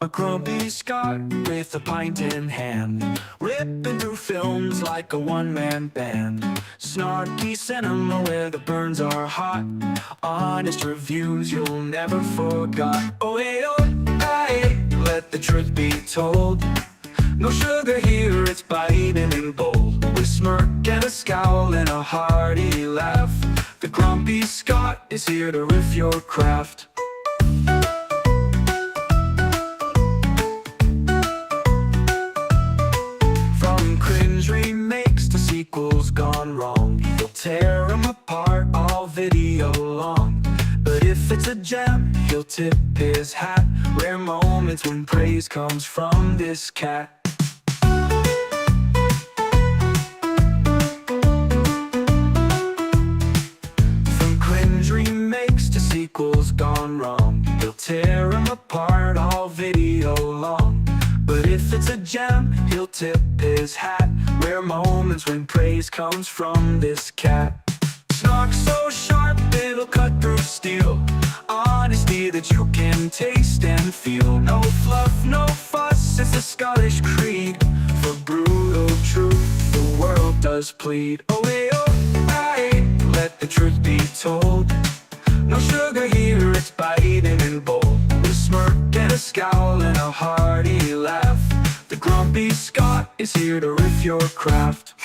A grumpy Scot with a pint in hand, ripping through films like a one-man band. Snarky cinema where the burns are hot, honest reviews you'll never forgot. Oh hey oh, aye, let the truth be told. No sugar here, it's biting and bold. With smirk and a scowl and a hearty laugh, the grumpy Scot is here to riff your craft. Remakes to sequels gone wrong, he'll tear them apart all video long. But if it's a gem, he'll tip his hat. Rare moments when praise comes from this cat. From cringe remakes to sequels gone wrong, he'll tear them apart all video long. But if it's a gem, he'll tip his hat. Rare moments when praise comes from this cat. Snark so sharp it'll cut through steel. Honesty that you can taste and feel. No fluff, no fuss, it's the Scottish creed. For brutal truth, the world does plead. Oh hey oh, aye, let the truth be told. No sugar here, it's biting and bold. With a smirk and a scowl and a hearty laugh, the grumpy Scot is here to riff your craft.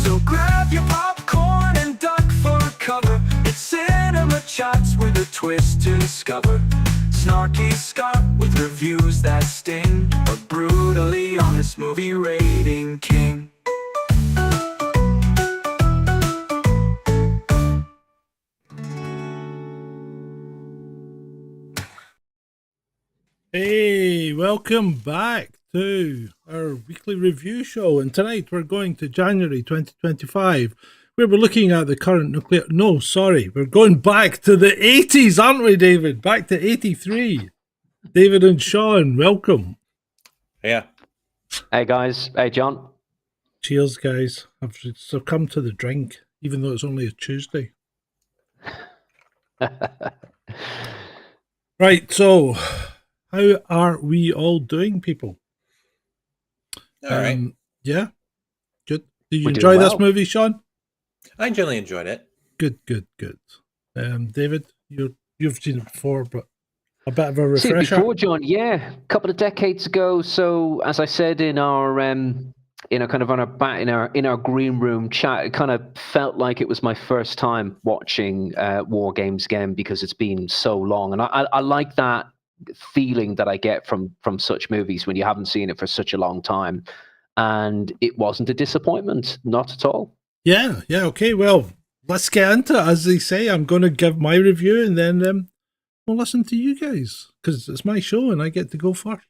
So grab your popcorn and duck for cover. It's cinema chats with a twist to discover. Snarky Scot with reviews that sting, a brutally honest movie rating king. Hey, welcome back to our weekly review show, and tonight we're going to January 2025, where we're looking at the current nuclear... No, sorry, we're going back to the 80s, aren't we, David? Back to 83. David and Shaun, welcome. Yeah. Hey, guys. Hey, John. Cheers, guys. I've succumbed to the drink, even though it's only a Tuesday. Right, so... how are we all doing, people? All right. Yeah, good. Did you We're enjoy doing this well. movie, Shaun? I generally enjoyed it. Good. David, you've seen it before, but a bit of a See it refresher. before, John. Yeah, a couple of decades ago. So, as I said in our, kind of on our in our green room chat, it kind of felt like it was my first time watching WarGames again because it's been so long, and I like that feeling that I get from such movies when you haven't seen it for such a long time, and it wasn't a disappointment, not at all. Yeah, okay, well, let's get into it. As they say, I'm going to give my review, and then we'll listen to you guys, because it's my show, and I get to go first.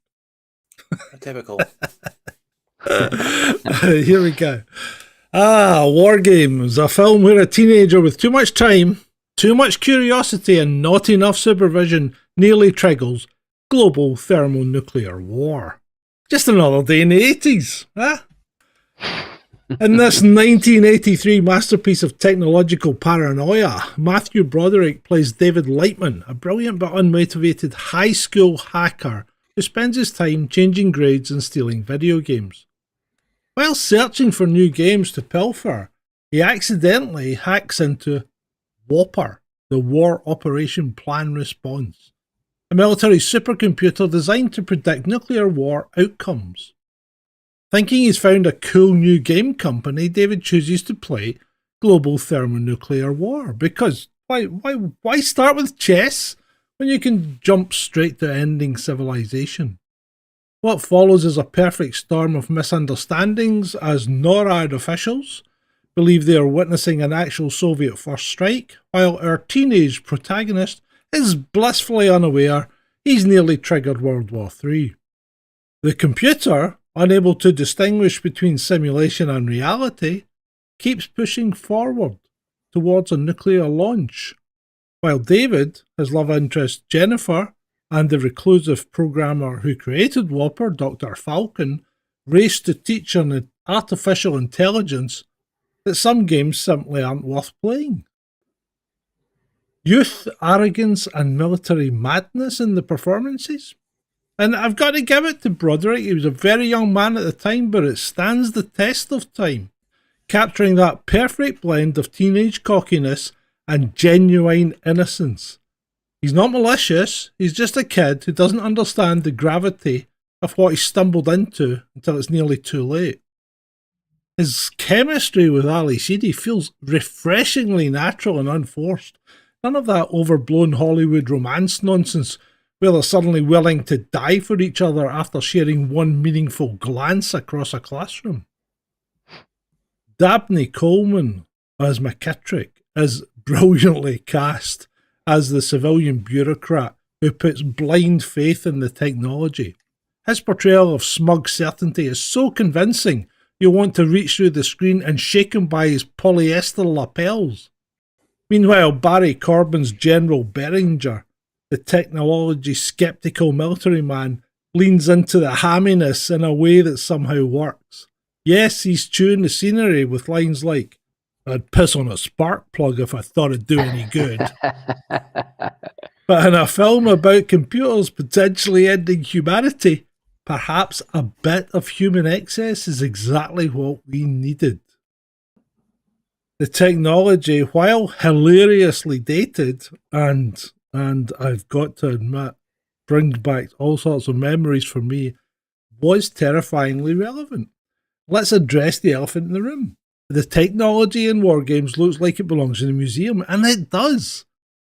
Typical. Here we go. WarGames, a film where a teenager with too much time, too much curiosity, and not enough supervision nearly triggers global thermonuclear war. Just another day in the 80s, huh? In this 1983 masterpiece of technological paranoia, Matthew Broderick plays David Lightman, a brilliant but unmotivated high school hacker who spends his time changing grades and stealing video games. While searching for new games to pilfer, he accidentally hacks into Whopper, the War Operation Plan Response, a military supercomputer designed to predict nuclear war outcomes. Thinking he's found a cool new game company, David chooses to play Global Thermonuclear War, because why start with chess when you can jump straight to ending civilization? What follows is a perfect storm of misunderstandings as NORAD officials believe they are witnessing an actual Soviet first strike, while our teenage protagonist is blissfully unaware he's nearly triggered World War III. The computer, unable to distinguish between simulation and reality, keeps pushing forward towards a nuclear launch, while David, his love interest Jennifer, and the reclusive programmer who created Whopper, Dr. Falcon, race to teach an artificial intelligence that some games simply aren't worth playing. youth, arrogance, and military madness in the performances. And I've got to give it to Broderick. He was a very young man at the time, but it stands the test of time, capturing that perfect blend of teenage cockiness and genuine innocence. He's not malicious, he's just a kid who doesn't understand the gravity of what he stumbled into until it's nearly too late. His chemistry with Ali Sheedy feels refreshingly natural and unforced. None of that overblown Hollywood romance nonsense where they're suddenly willing to die for each other after sharing one meaningful glance across a classroom. Dabney Coleman as McKittrick is brilliantly cast as the civilian bureaucrat who puts blind faith in the technology. His portrayal of smug certainty is so convincing you'll want to reach through the screen and shake him by his polyester lapels. Meanwhile, Barry Corbin's General Beringer, the technology-skeptical military man, leans into the hamminess in a way that somehow works. Yes, he's chewing the scenery with lines like, "I'd piss on a spark plug if I thought it'd do any good." But in a film about computers potentially ending humanity, perhaps a bit of human excess is exactly what we needed. The technology, while hilariously dated and I've got to admit, brings back all sorts of memories for me, was terrifyingly relevant. Let's address the elephant in the room. The technology in WarGames looks like it belongs in a museum, and it does.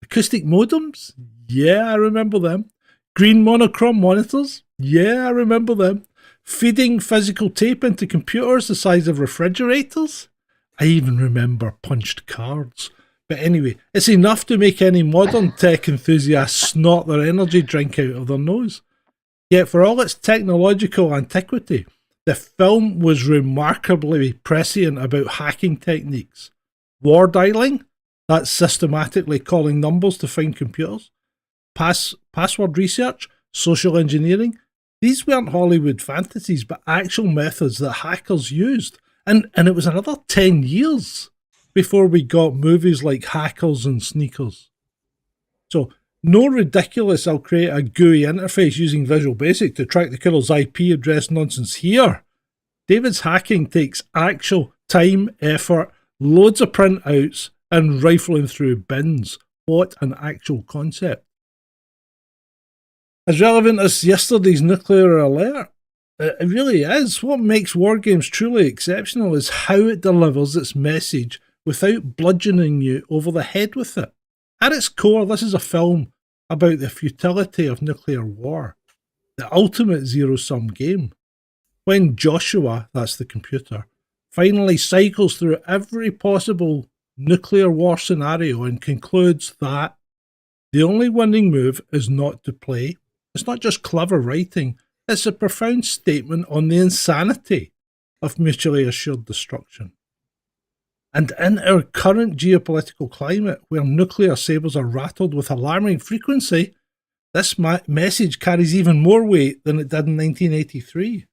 Acoustic modems? Yeah, I remember them. Green monochrome monitors? Yeah, I remember them. Feeding physical tape into computers the size of refrigerators? I even remember punched cards. But anyway, it's enough to make any modern tech enthusiast snort their energy drink out of their nose. Yet for all its technological antiquity, the film was remarkably prescient about hacking techniques. War dialing, that's systematically calling numbers to find computers. Password research, social engineering, these weren't Hollywood fantasies, but actual methods that hackers used. And it was another 10 years before we got movies like Hackers and Sneakers. So, no ridiculous I'll create a GUI interface using Visual Basic to track the killer's IP address nonsense here. David's hacking takes actual time, effort, loads of printouts, and rifling through bins. What an actual concept. As relevant as yesterday's nuclear alert, it really is. What makes WarGames truly exceptional is how it delivers its message without bludgeoning you over the head with it. At its core, this is a film about the futility of nuclear war, the ultimate zero-sum game. When Joshua, that's the computer, finally cycles through every possible nuclear war scenario and concludes that the only winning move is not to play, it's not just clever writing, it's a profound statement on the insanity of mutually assured destruction. And in our current geopolitical climate, where nuclear sabres are rattled with alarming frequency, this message carries even more weight than it did in 1983.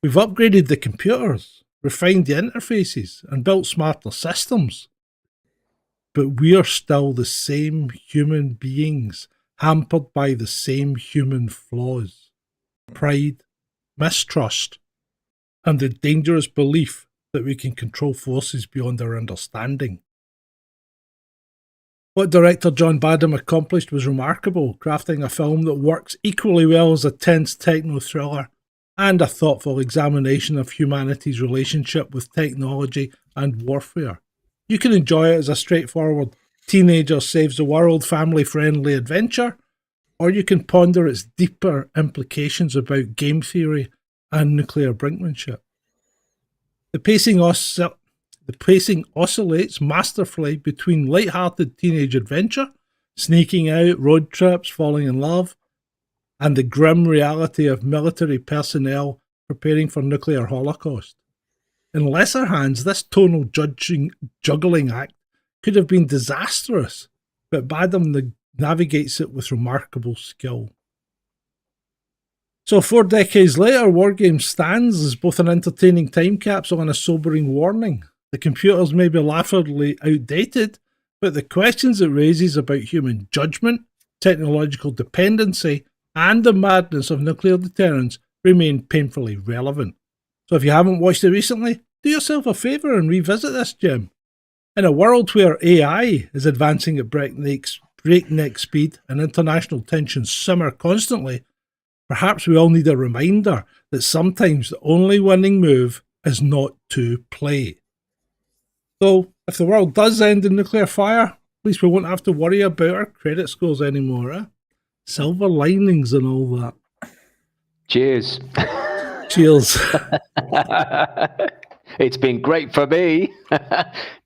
We've upgraded the computers, refined the interfaces, and built smarter systems. But we are still the same human beings, hampered by the same human flaws. Pride, mistrust, and the dangerous belief that we can control forces beyond our understanding. What director John Badham accomplished was remarkable, crafting a film that works equally well as a tense techno thriller and a thoughtful examination of humanity's relationship with technology and warfare. You can enjoy it as a straightforward teenager saves the world family-friendly adventure, or you can ponder its deeper implications about game theory and nuclear brinkmanship. The pacing oscillates masterfully between light-hearted teenage adventure, sneaking out, road trips, falling in love, and the grim reality of military personnel preparing for nuclear holocaust. In lesser hands, this tonal juggling act could have been disastrous, but Badham navigates it with remarkable skill. So 4 decades later, WarGames stands as both an entertaining time capsule and a sobering warning. The computers may be laughably outdated, but the questions it raises about human judgment, technological dependency, and the madness of nuclear deterrence remain painfully relevant. So if you haven't watched it recently, do yourself a favour and revisit this gem. In a world where AI is advancing at breakneck speed and international tensions simmer constantly, perhaps we all need a reminder that sometimes the only winning move is not to play. So, if the world does end in nuclear fire, at least we won't have to worry about our credit scores anymore, eh? Silver linings and all that. Cheers. Cheers. It's been great for me.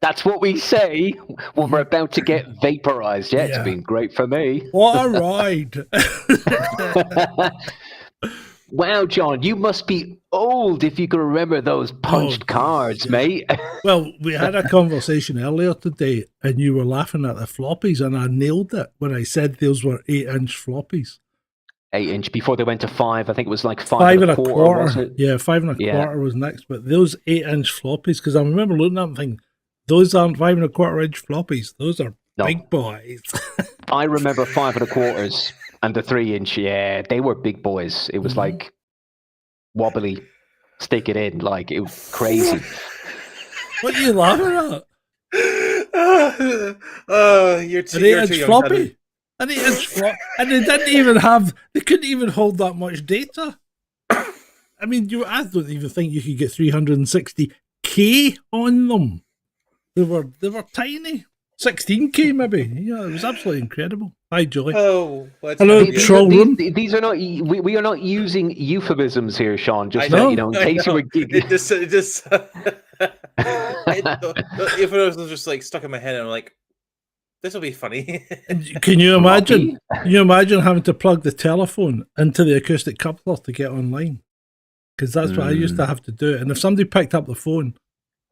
That's what we say when we're about to get vaporized. Yeah, it's been great for me. What a ride. Wow, John, you must be old if you can remember those punched cards, mate. Well, we had a conversation earlier today and you were laughing at the floppies, and I nailed it when I said those were 8-inch floppies. 8-inch before they went to 5. I think it was like 5.25. wasn't it? Yeah, 5.25 was next. But those 8-inch floppies, because I remember looking at them and thinking, those aren't 5.25-inch floppies. Those are big boys. I remember 5.25 and the 3-inch. Yeah, they were big boys. It was like wobbly, stick it in. Like, it was crazy. What are you laughing at? You're too, An 8-inch floppy? An 8-inch floppy? And they couldn't even hold that much data. I mean, I don't even think you could get 360k on them. They were tiny. 16k maybe. Yeah, it was absolutely incredible. Hi, Julie. Oh, hello, troll room. These are not. We are not using euphemisms here, Sean. Just so you know, in case you were giggling. It just. If it was just like stuck in my head, and I'm like, this will be funny. Can you imagine? Can you imagine having to plug the telephone into the acoustic coupler to get online? Because that's what I used to have to do. And if somebody picked up the phone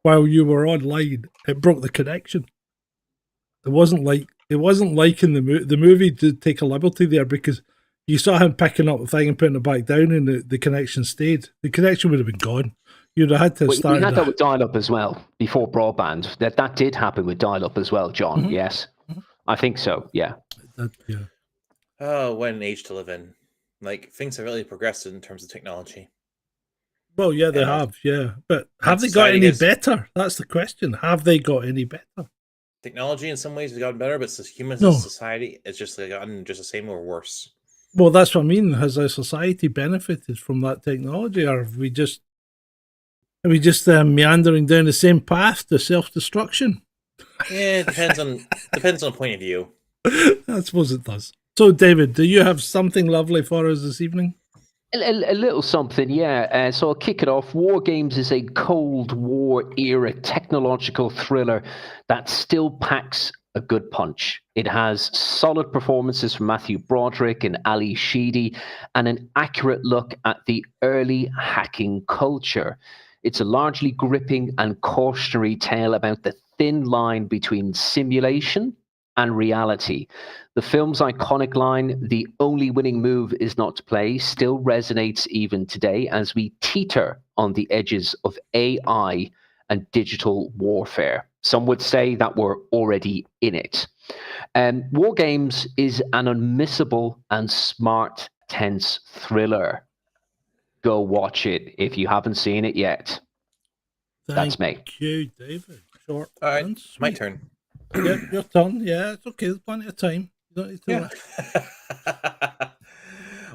while you were online, it broke the connection. It wasn't like in the movie did take a liberty there, because you saw him picking up the thing and putting it back down, and the connection stayed. The connection would have been gone. You'd have had to start. We had that with dial-up as well before broadband. That did happen with dial-up as well, John. Mm-hmm. Yes, I think so. Yeah. Yeah. Oh, what an age to live in! Like, things have really progressed in terms of technology. Well, yeah, they have. Yeah, but have they got any better? That's the question. Have they got any better? Technology in some ways has gotten better, but humans as a society, it's just like gotten just the same or worse. Well, that's what I mean. Has our society benefited from that technology, or are we just meandering down the same path to self-destruction? Yeah, it depends on the point of view. I suppose it does. So, David, do you have something lovely for us this evening? A little something, yeah. So I'll kick it off. WarGames is a Cold War era technological thriller that still packs a good punch. It has solid performances from Matthew Broderick and Ali Sheedy, and an accurate look at the early hacking culture. It's a largely gripping and cautionary tale about the thin line between simulation and reality. The film's iconic line, "The only winning move is not to play," still resonates even today as we teeter on the edges of AI and digital warfare. Some would say that we're already in it. WarGames is an unmissable and smart, tense thriller. Go watch it if you haven't seen it yet. That's me. Thank you, David. Short. All right, my turn. Yeah, your turn. Yeah, it's okay. There's plenty of time. You don't need to.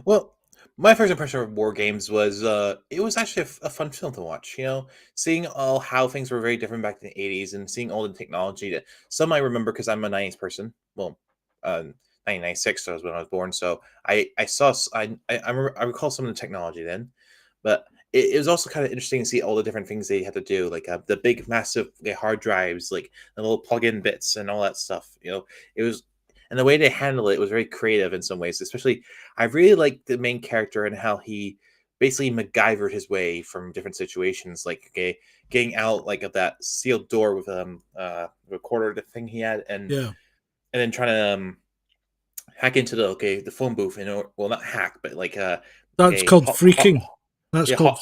Well, my first impression of WarGames was it was actually a fun film to watch. You know, seeing how things were very different back in the 80s, and seeing all the technology that some I remember because I'm a 90s person. Well, 1996 was when I was born, so I recall some of the technology then, but it was also kind of interesting to see all the different things they had to do, like the big, massive hard drives, like the little plug-in bits and all that stuff. You know, it was, and the way they handled it was very creative in some ways. Especially, I really liked the main character and how he basically MacGyvered his way from different situations, like getting out like of that sealed door with recorder, the thing he had, and then trying to hack into the phone booth, and well, not hack, but like that's called freaking. That's called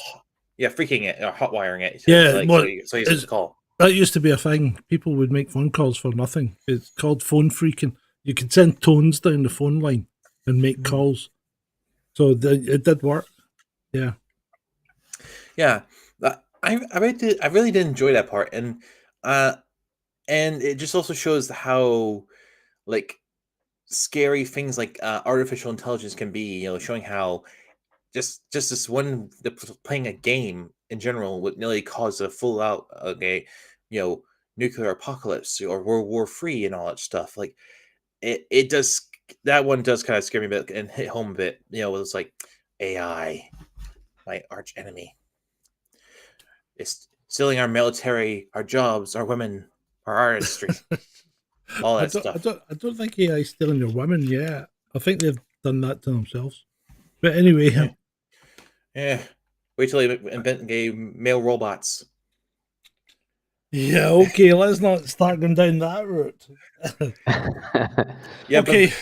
freaking it or hot wiring it. Yeah, like, well, so he's supposed to call. That used to be a thing. People would make phone calls for nothing. It's called phone freaking. You could send tones down the phone line and make calls. So it did work. Yeah. Yeah, I really did enjoy that part, and it just also shows how like scary things like artificial intelligence can be. Showing how just this one playing a game in general would nearly cause a full out nuclear apocalypse or World War III and all that stuff. Like it does, that one does kind of scare me a bit and hit home a bit. It's like AI, my arch enemy. It's stealing our military, our jobs, our women, our artistry, all that stuff. I don't think AI is stealing your women yet. I think they've done that to themselves. But anyway. Yeah. Wait till they invent gay male robots. Yeah, okay, let's not start going down that route. Yeah, okay.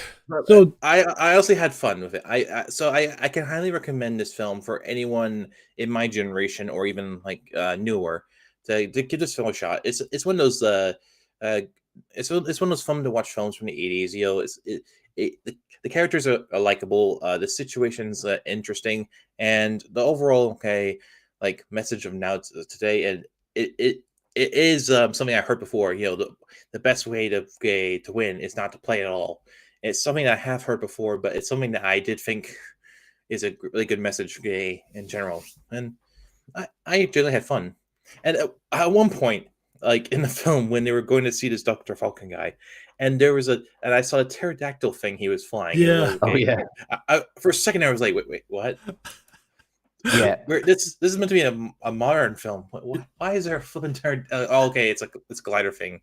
So I also had fun with it. I can highly recommend this film for anyone in my generation or even like newer to give this film a shot. It's one of those it's one of those fun to watch films from the 80s. The characters are likable, the situation's interesting, and the overall message of now today, and it is something I heard before. The best way to win is not to play at all. It's something that I have heard before, but it's something that I did think is a really good message in general, and I generally had fun. And at one point, like in the film, when they were going to see this Dr. Falcon guy, and I saw a pterodactyl thing he was flying. Yeah. Oh yeah. For a second, I was like, wait, what? Yeah. This is meant to be a modern film. Why is there a flipping pterodactyl? Okay, it's a glider thing.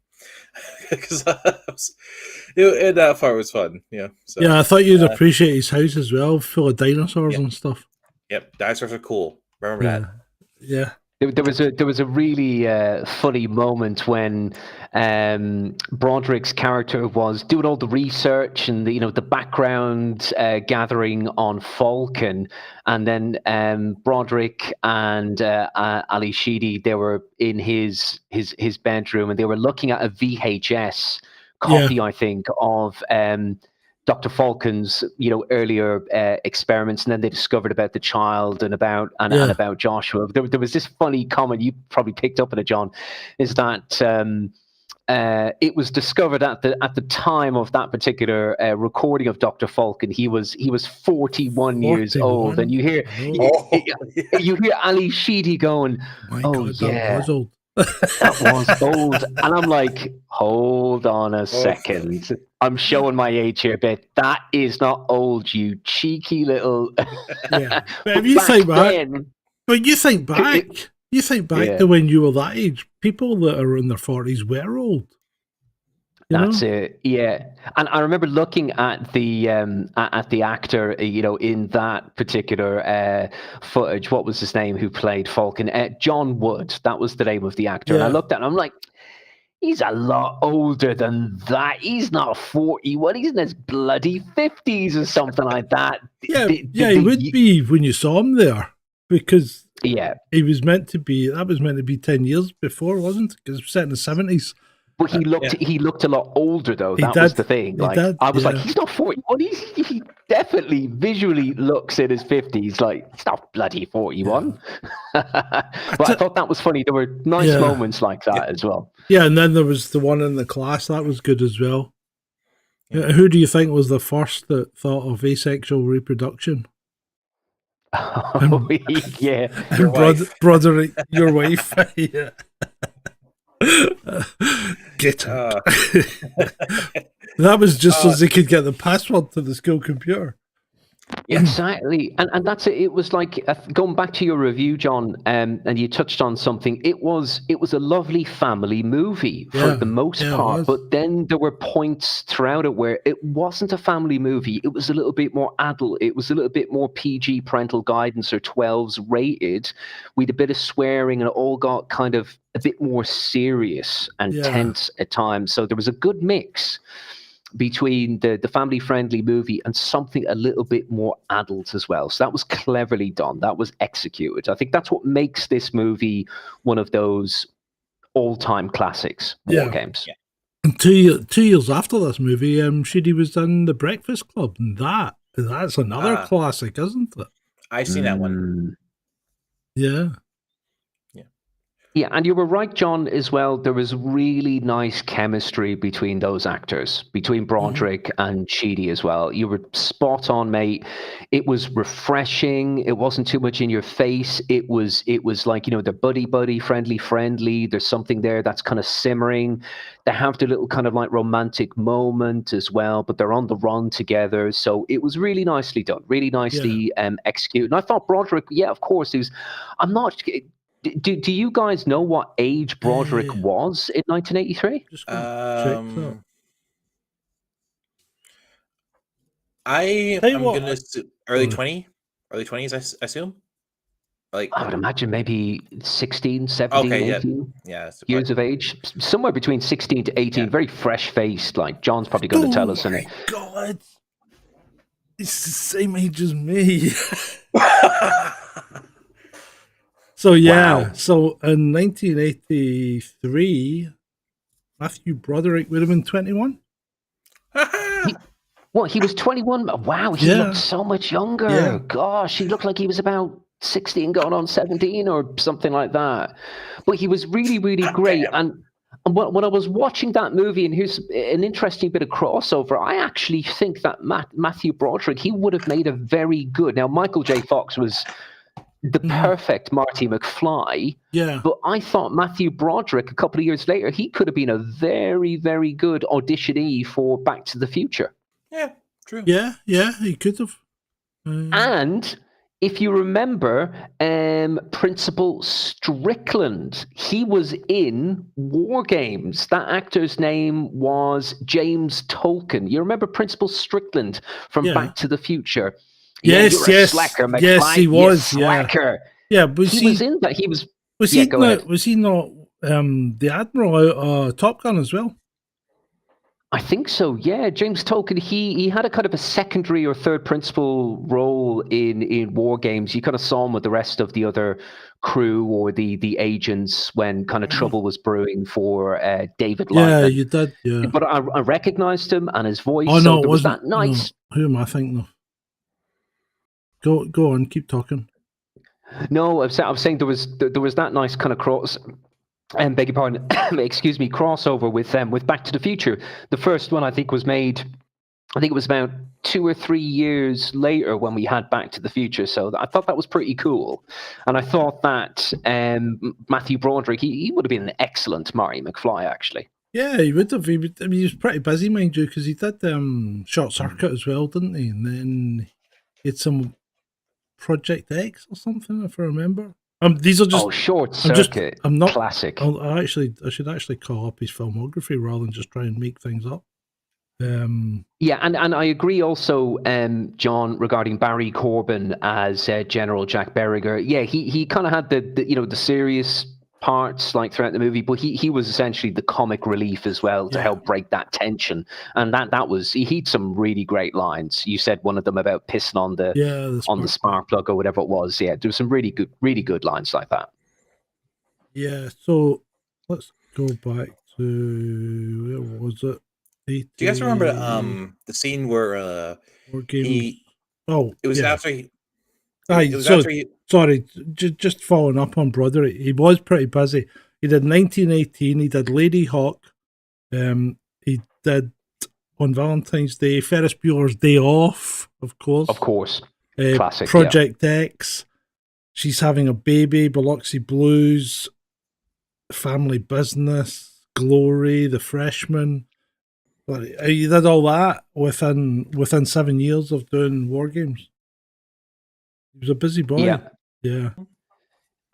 Because that part was fun. Yeah. So, yeah, I thought you'd appreciate his house as well, full of dinosaurs and stuff. Yep, dinosaurs are cool. Remember that. Yeah. There was a really funny moment when Broderick's character was doing all the research and the background gathering on Falcon, and then Broderick and Ali Sheedy, they were in his bedroom and they were looking at a VHS copy, I think, of Dr. Falcon's, earlier experiments, and then they discovered about the child and about Joshua. There was this funny comment, you probably picked up on it, John, is that it was discovered at the time of that particular recording of Dr. Falcon, he was 41 years old, and you hear you hear Ali Sheedy going, God, yeah. that was old. That was old. And I'm like, hold on a second. I'm showing my age here a bit. That is not old, you cheeky little. Yeah. But if you think back to when you were that age, people that are in their 40s were old. That's it, yeah. And I remember looking at the actor, in that particular footage. What was his name? Who played Falcon? John Wood. That was the name of the actor. Yeah. And I looked at him, I'm like, he's a lot older than that. He's not 41. He's in his bloody 50s or something like that. Yeah, he would be when you saw him there, because he was meant to be. That was meant to be 10 years before, wasn't it? Because it was set in the 70s. But he looked a lot older, though. That was the thing. Like, I was like, he's not 41. He definitely visually looks in his 50s. Like, he's not bloody 41. Yeah. But I thought that was funny. There were nice moments like that as well. Yeah, and then there was the one in the class. That was good as well. Yeah. Who do you think was the first that thought of asexual reproduction? Oh, yeah. Broderick, your wife. Yeah. Get out. That was just so they could get the password to the school computer. Yeah, exactly. And that's it. It was like, going back to your review, John, and you touched on something. It was a lovely family movie for the most part, but then there were points throughout it where it wasn't a family movie. It was a little bit more adult. It was a little bit more PG, parental guidance, or 12s rated, with a bit of swearing, and it all got kind of a bit more serious and tense at times. So there was a good mix between the family-friendly movie and something a little bit more adult as well. So that was cleverly done. That was executed. I think that's what makes this movie one of those all-time classics, Yeah. WarGames. Yeah. And 2 years after this movie, Sheedy was in The Breakfast Club, and that's another classic, isn't it? I've seen that one. Yeah. Yeah, and you were right, John, as well. There was really nice chemistry between those actors, between Broderick and Sheedy as well. You were spot on, mate. It was refreshing. It wasn't too much in your face. It was like, they're buddy, friendly. There's something there that's kind of simmering. They have the little kind of like romantic moment as well, but they're on the run together. So it was really nicely done, really nicely executed. And I thought Broderick, of course, I'm not... Do you guys know what age Broderick was in 1983? Just gonna check that. I Tell you am what, gonna early 20s, I assume. Like, I would imagine maybe 16, 17, okay, 18 that's years of age. Somewhere between 16 to 18, very fresh-faced. Like, John's probably going to tell us. Oh my God. It's the same age as me. So, Wow. So in 1983, Matthew Broderick would have been 21. He was 21. Wow, he looked so much younger. Yeah. Gosh, he looked like he was about 16 going on 17 or something like that. But he was really, really great. And when I was watching that movie, and here's an interesting bit of crossover, I actually think that Matthew Broderick, he would have made a very good... Now, Michael J. Fox was the perfect Marty McFly. Yeah. But I thought Matthew Broderick, a couple of years later, he could have been a very, very good auditionee for Back to the Future. Yeah, true. Yeah, he could have. And if you remember, Principal Strickland, he was in WarGames. That actor's name was James Tolkien. You remember Principal Strickland from Back to the Future? Yes, Slacker, McFly. yes, he was. Slacker. Yeah, was he was in that. He was. Was he not? Was he not the Admiral out Top Gun as well? I think so. Yeah, James Tolkien. He had a kind of a secondary or third principal role in WarGames. You kind of saw him with the rest of the other crew or the agents when kind of trouble was brewing for David Lyman. Yeah, you did. Yeah, but I recognized him and his voice. Oh no, so it wasn't. That nice. No. Who am I thinking of? Go on, keep talking. No, I'm saying there was that nice kind of cross. Beg your pardon, excuse me, crossover with Back to the Future. The first one I think was made. I think it was about 2 or 3 years later when we had Back to the Future. So I thought that was pretty cool, and I thought that Matthew Broderick he would have been an excellent Marty McFly actually. Yeah, he would have. He was pretty busy, mind you, because he did Short Circuit as well, didn't he? And then he had some Project X or something, if I remember. These are just Short Circuit. I'm not classic. I should actually call up his filmography rather than just try and make things up. Yeah, and I agree also, John, regarding Barry Corbin as General Jack Beringer. Yeah, he kind of had the serious parts like throughout the movie, but he was essentially the comic relief as well to help break that tension. And that was he had some really great lines. You said one of them about pissing on the spark plug or whatever it was. Yeah, there was some really good lines like that. Yeah, so let's go back to where was it? Do you guys remember the scene where it was after he Sorry, just following up on Broderick. He was pretty busy. He did 1918. He did Lady Hawk. He did on Valentine's Day Ferris Bueller's Day Off, of course. Of course, classic. Project X. She's Having a Baby. Biloxi Blues. Family Business. Glory. The Freshman. He did all that within 7 years of doing WarGames. He was a busy boy. Yeah.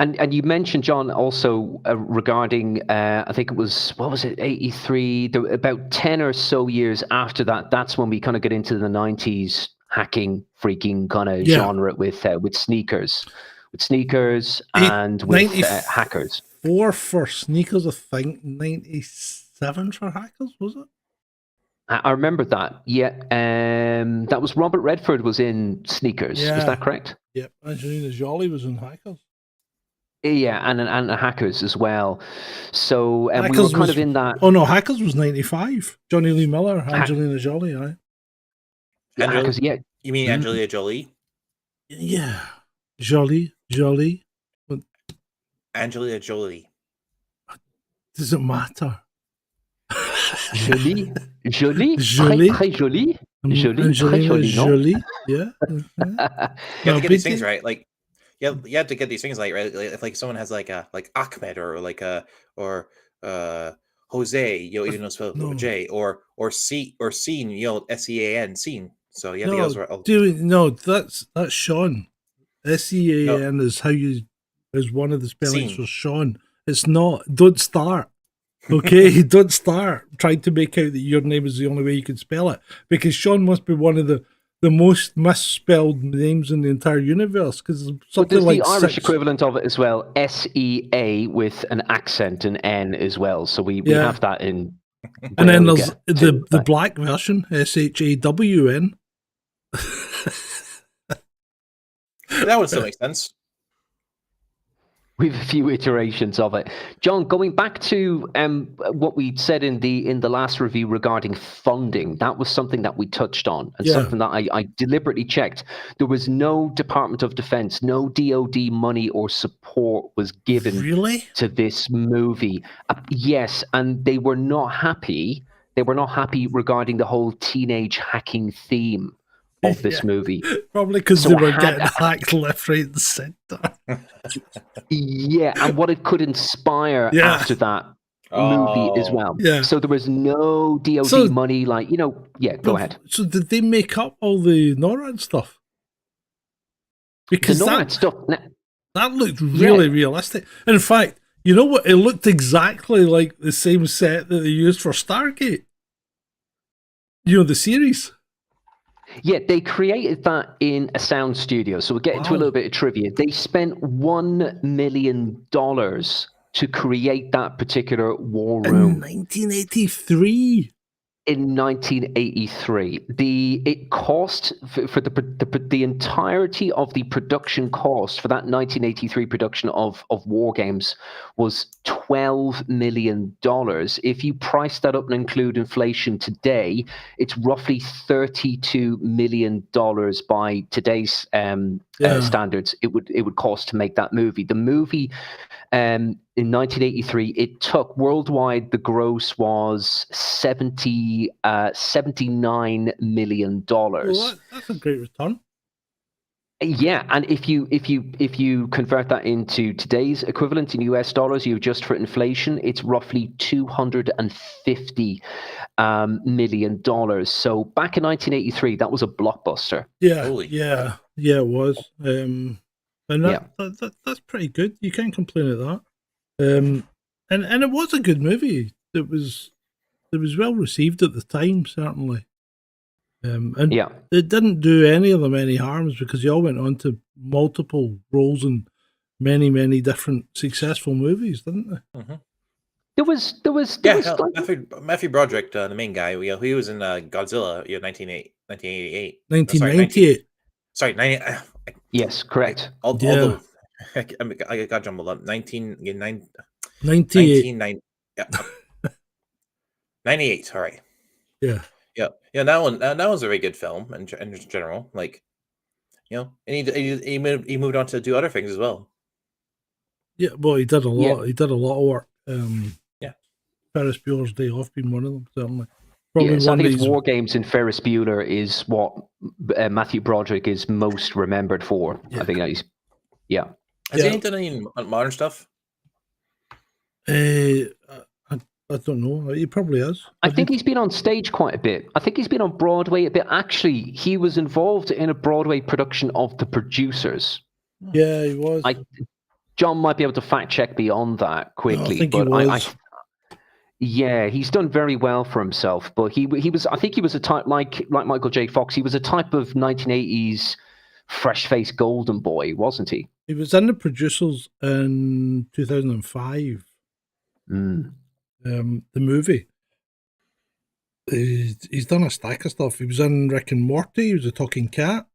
And you mentioned, John, also regarding, I think it was, 83, about 10 or so years after that, that's when we kind of get into the 90s hacking, freaking kind of genre with sneakers. With sneakers and with hackers. 4 for sneakers, I think. 97 for hackers, was it? I remember that. Yeah. That was Robert Redford was in Sneakers. Is that correct? Yep. Angelina Jolie was in Hackers. Yeah, and hackers as well. So we were Hackers kind was, of in that. oh no, Hackers was 95. Johnny Lee Miller, Angelina Jolie, aye. Hackers, yeah. You mean Angelina Jolie? Yeah. Jolie. What Angelina Jolie. does it matter? Jolie, Jolie. très jolie, très Angelina jolie, non? Jolie. Yeah. You have to get these things right. Like, you have to get these things right. Like, if like someone has like Ahmed or like Jose, even though it's spelled J, or Scene, SEAN, Scene. So you have to get those right. No, that's Shaun. SEAN is how you is one of the spellings for Shaun. It's not. Don't start. Okay, don't start trying to make out that your name is the only way you can spell it, because Shaun must be one of the most misspelled names in the entire universe. Because something like the Irish equivalent of it as well, SEA with an accent, an N as well. So we have that in. And then there's the black version, SHAWN. That would still make sense. We have a few iterations of it. John, going back to what we said in the last review regarding funding, that was something that we touched on, and something that I deliberately checked. There was no Department of Defense, no DoD money or support was given to this movie. Yes, and they were not happy. They were not happy regarding the whole teenage hacking theme of this movie. Probably because they were getting hacked left, right, and centre. Yeah, and what it could inspire after that movie as well. Yeah. So there was no DoD money, go ahead. So did they make up all the NORAD stuff? Because the NORAD stuff that looked really realistic. In fact, you know what? It looked exactly like the same set that they used for Stargate. The series. Yeah, they created that in a sound studio. So we'll get into a little bit of trivia. They spent $1 million to create that particular war room. In 1983. In 1983, it cost for the entirety of the production cost for that 1983 production of WarGames was $12 million. If you price that up and include inflation today, it's roughly $32 million by today's standards. It would cost to make that movie. The movie. In 1983, it took worldwide. The gross was $79 million. Well, that's a great return. Yeah, and if you convert that into today's equivalent in US dollars, you adjust for inflation, it's roughly $250 million. So back in 1983, that was a blockbuster. Yeah, it was. And that's pretty good. You can't complain at that. And it was a good movie. It was well received at the time, certainly. It didn't do any of them any harms, because they all went on to multiple roles in many, many different successful movies, didn't they? Mm-hmm. There was Matthew Broderick, the main guy. He was in Godzilla, 1988. 1998. Sorry, 90. Yes, correct. I got jumbled up. 98. 98. All right. Yeah. That was a very good film in general. And he moved on to do other things as well. Yeah, well, he did a lot. He did a lot of work. Ferris Bueller's Day Off being one of them, certainly. So I think it's WarGames and Ferris Bueller is what Matthew Broderick is most remembered for. Yeah. I think that he's, Has he done any modern stuff? I don't know. He probably has. I think he's been on stage quite a bit. I think he's been on Broadway a bit. Actually, he was involved in a Broadway production of The Producers. Yeah, he was. John might be able to fact check me on that quickly. I think he was. Yeah, he's done very well for himself, but he was. I think he was a type like Michael J. Fox. He was a type of 1980s fresh-faced golden boy, wasn't he? He was in The Producers in 2005. The movie. He's done a stack of stuff. He was in Rick and Morty. He was a talking cat.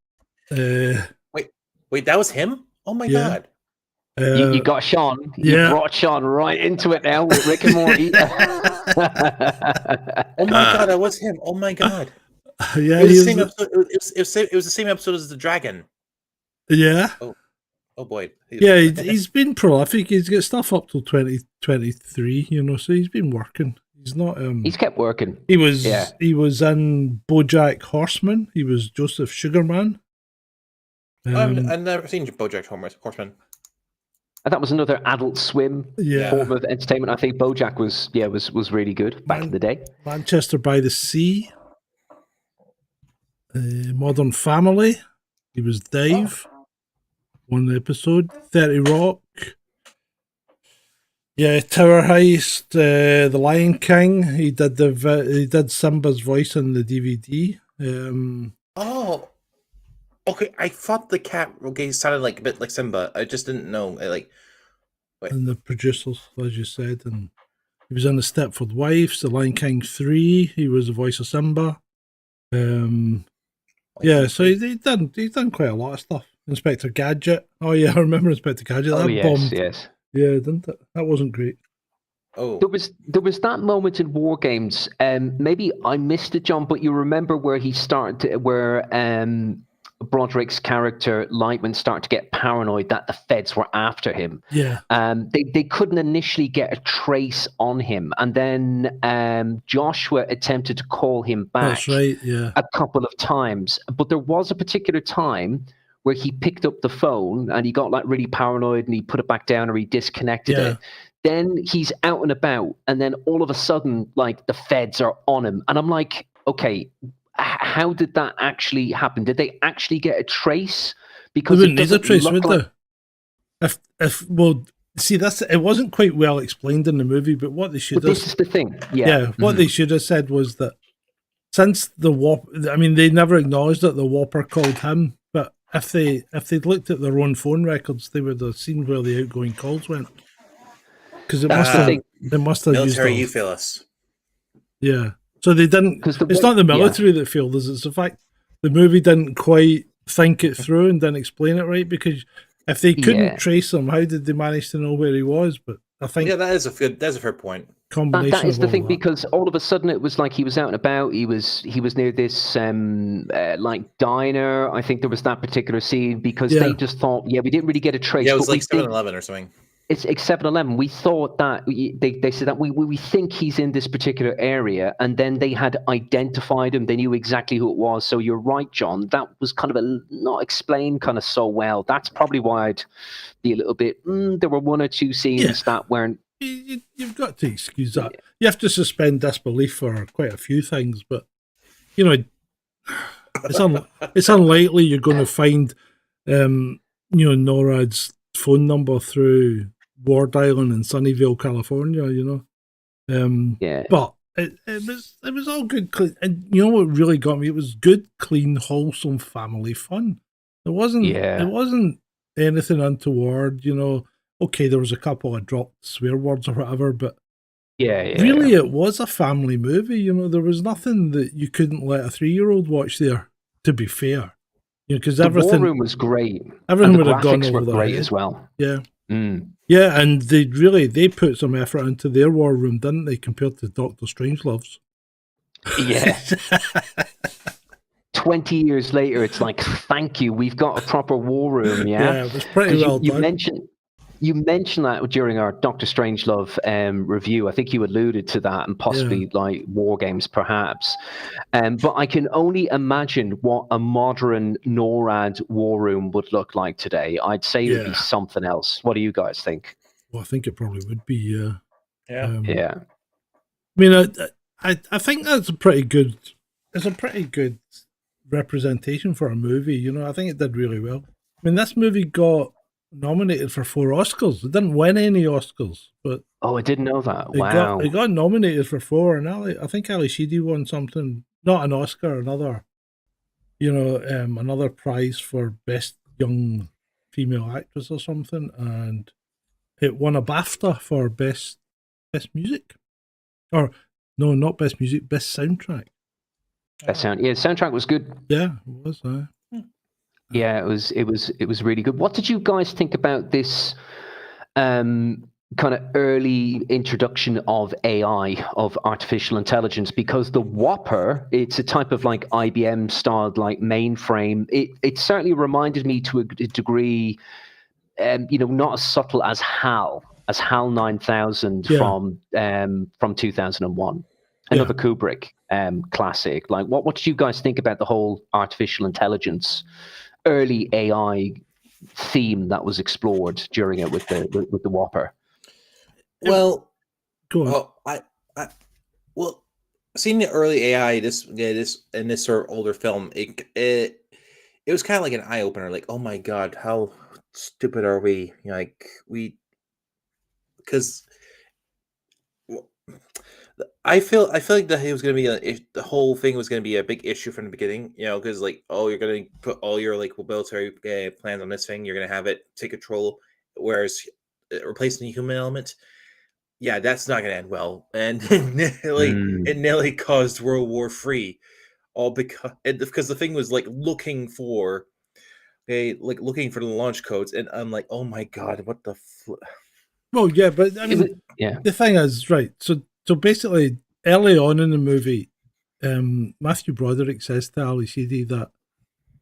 Wait, that was him? Oh my god! You got Shaun. You yeah. brought Shaun right into it now with Rick and Morty. Oh my god, that was him. Oh my god. Yeah, It was the he's same episode. It was the same episode as the dragon. yeah. Oh boy. Yeah, he's been prolific. He's got stuff up till 2023, you know, so he's been working. He's not He's kept working. he was Yeah. he was in BoJack Horseman. He was Joseph Sugarman. I've never seen BoJack Horseman. And that was another Adult Swim Yeah. form of entertainment. I think BoJack was really good back in the day. Manchester by the Sea. Modern Family. He was Dave. One episode. 30 Rock. Yeah, Tower Heist. The Lion King. He did Simba's voice on the DVD. Oh. Okay, I thought the cat sounded like a bit like Simba. I just didn't know. And the producers, as you said, and he was in the Stepford Wives, The Lion King 3. He was the voice of Simba. Yeah, so he's done quite a lot of stuff. Inspector Gadget. Oh yeah, I remember Inspector Gadget. Oh, That yes, bombed. yes. Yeah, didn't it? That wasn't great. Oh. There was that moment in WarGames. Maybe I missed it, John, but you remember where he started, where Broderick's character Lightman started to get paranoid that the feds were after him. Yeah. They couldn't initially get a trace on him, and then Joshua attempted to call him back. That's right, yeah. A couple of times, but there was a particular time where he picked up the phone and he got like really paranoid and he put it back down or he disconnected it. Then he's out and about, and then all of a sudden, like the feds are on him, and I'm like, okay, how did that actually happen? Did they actually get a trace? Because They wouldn't need a trace, would like... they? Well, see, it wasn't quite well explained in the movie, but what they should have... This is the thing, yeah. What they should have said was that since the Whopper... I mean, they never acknowledged that the Whopper called him, but if they'd looked at their own phone records, they would have seen where the outgoing calls went. Because they must have military, used you feel us. Yeah. So they didn't... It's not the military that failed us, it's the fact the movie didn't quite think it through and didn't explain it right, because if they couldn't trace him, how did they manage to know where he was? But I think... Yeah, that's a fair point. Combination that is the of thing, all because all of a sudden it was like he was out and about. He was near this like diner. I think there was that particular scene because they just thought, we didn't really get a trace. Yeah, it was like 7-Eleven or something. It's 7-Eleven. We thought that they said that we think he's in this particular area, and then they had identified him. They knew exactly who it was. So you're right, John. That was kind of not explained kind of so well. That's probably why I'd be a little bit. There were one or two scenes that weren't. You've got to excuse that. You have to suspend disbelief for quite a few things, but you know, it's unlikely you're going to find NORAD's phone number through Ward Island in Sunnyvale, California. You know, but it was all good. And you know what really got me? It was good, clean, wholesome family fun. It wasn't anything untoward. You know. Okay, there was a couple of dropped swear words or whatever, but really it was a family movie. You know, there was nothing that you couldn't let a 3-year-old watch there, to be fair. You know, because everything... The War Room was great. Everything would the have gone graphics over were their great head. as well. Yeah. Yeah, and they put some effort into their War Room, didn't they, compared to Dr. Strangelove's? Yeah. 20 years later, it's like, thank you, we've got a proper War Room, Yeah, it was pretty well done. You mentioned that during our Doctor Strangelove review. I think you alluded to that, and possibly like WarGames, perhaps. But I can only imagine what a modern NORAD war room would look like today. I'd say it would be something else. What do you guys think? Well, I think it probably would be. Yeah. I mean, I think that's a pretty good. It's a pretty good representation for a movie. You know, I think it did really well. I mean, this movie got nominated for 4 Oscars. It didn't win any Oscars, but I didn't know that. Wow, it got nominated for 4, and I think Ali Sheedy won something, not an Oscar, another prize for best young female actress or something, and it won a BAFTA for best music, or no, not best music, best soundtrack. Soundtrack was good. Yeah, it was. Yeah, it was really good. What did you guys think about this kind of early introduction of AI, of artificial intelligence, because the Whopper, it's a type of like IBM styled like mainframe. It certainly reminded me to a degree, not as subtle as HAL 9000 from 2001. Another Kubrick classic. Like, what did you guys think about the whole artificial intelligence, early AI theme that was explored during it with the Whopper? Well, Go on. Well, seeing the early AI, this sort of older film, it was kind of like an eye opener. Like, oh my god, how stupid are we? Like because I feel like that it was going to be the whole thing was going to be a big issue from the beginning. Because like, oh, you're going to put all your like military plans on this thing. You're going to have it take control, whereas replacing the human element. Yeah, that's not going to end well, and it nearly caused World War III, all because the thing was like looking for the launch codes, and I'm like, oh my god, what the? Well, yeah, but I mean, the thing is, right? So basically, early on in the movie, Matthew Broderick says to Ali Sheedy that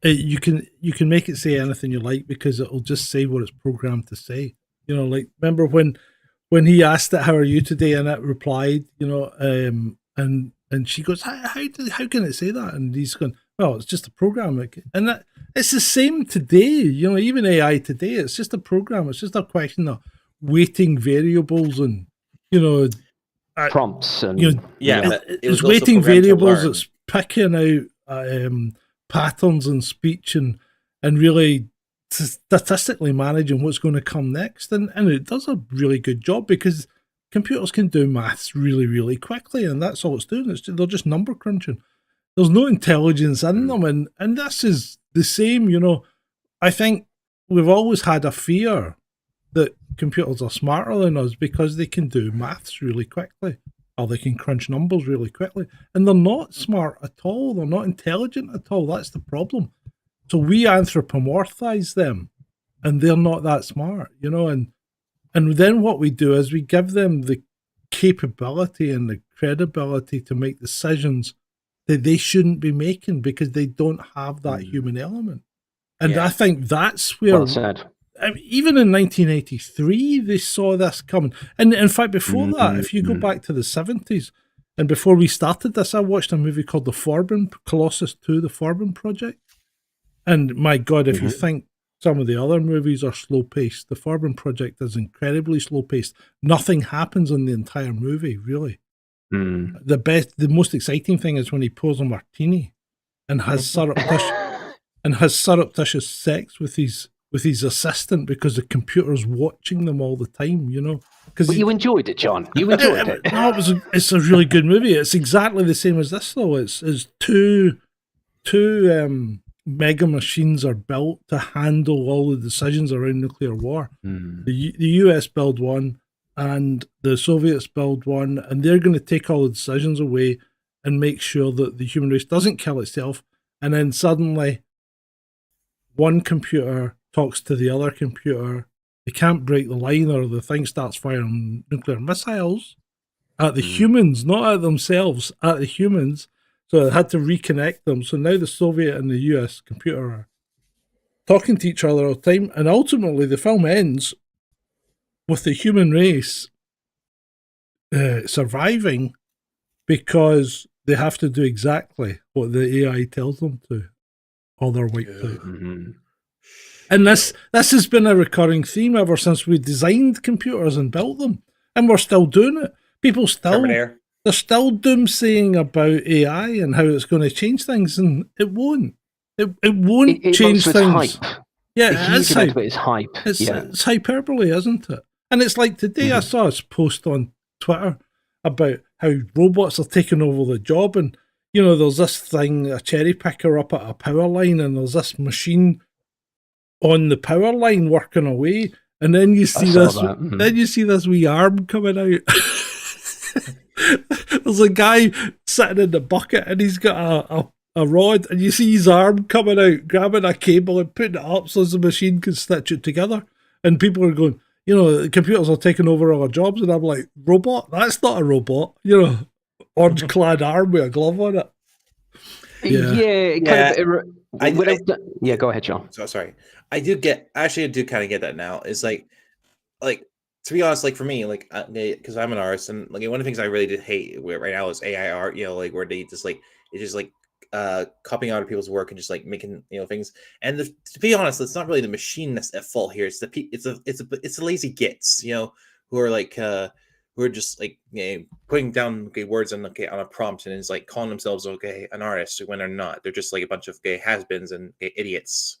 you can make it say anything you like because it'll just say what it's programmed to say. Like remember when he asked it, "How are you today?" and it replied, and she goes, "How can it say that?" And he's going, "Well, it's just a program." And that it's the same today. Even AI today, it's just a program. It's just a question of weighting variables and prompts and it's weighting variables. It's picking out patterns in speech and really statistically managing what's going to come next, and it does a really good job because computers can do maths really, really quickly, and that's all it's doing. They're just number crunching. There's no intelligence in them, and this is the same. I think we've always had a fear that computers are smarter than us because they can do maths really quickly, or they can crunch numbers really quickly, and they're not smart at all. They're not intelligent at all. That's the problem. So we anthropomorphize them, and they're not that smart, and then what we do is we give them the capability and the credibility to make decisions that they shouldn't be making because they don't have that human element. And I think that's where, even in 1983, they saw this coming. And in fact, before that, if you go back to the 70s, and before we started this, I watched a movie called Colossus 2, The Forbin Project. And my God, if you think some of the other movies are slow-paced, The Forbin Project is incredibly slow-paced. Nothing happens in the entire movie, really. The most exciting thing is when he pours a martini and has surreptitious sex with his assistant because the computer's watching them all the time, But you enjoyed it, John. You enjoyed it. No, it's a really good movie. It's exactly the same as this, though. It's two mega machines are built to handle all the decisions around nuclear war. The US build one and the Soviets build one, and they're going to take all the decisions away and make sure that the human race doesn't kill itself. And then suddenly one computer talks to the other computer. They can't break the line, or the thing starts firing nuclear missiles at the humans, not at themselves, at the humans. So they had to reconnect them. So now the Soviet and the US computer are talking to each other all the time. And ultimately, the film ends with the human race surviving because they have to do exactly what the AI tells them to, or they're wiped out. And this has been a recurring theme ever since we designed computers and built them. And we're still doing it. People still... They're still doomsaying about AI and how it's going to change things, and it won't. It won't change things. Hype. Yeah, it's hype. It's hype. It's hyperbole, isn't it? And it's like today I saw a post on Twitter about how robots are taking over the job, and there's this thing, a cherry picker up at a power line, and there's this machine on the power line working away, and then you see this. Then you see this wee arm coming out. There's a guy sitting in the bucket and he's got a rod, and you see his arm coming out, grabbing a cable and putting it up so the machine can stitch it together. And people are going, you know, computers are taking over our jobs, and I'm like, robot? That's not a robot. You know, orange-clad arm with a glove on it. Yeah. Yeah, Yeah, yeah, go ahead, John. So sorry. I do kind of get that now. Is like to be honest, like for me, like because I'm an artist, and like one of the things I really did hate right now is AI art. You know, like where they just like it's just like copying other people's work and just like making things. And to be honest, it's not really the machine that's at fault here. It's the lazy gits, who are like who are just like putting down words on a prompt and is like calling themselves an artist when they're not. They're just like a bunch of has-beens and idiots.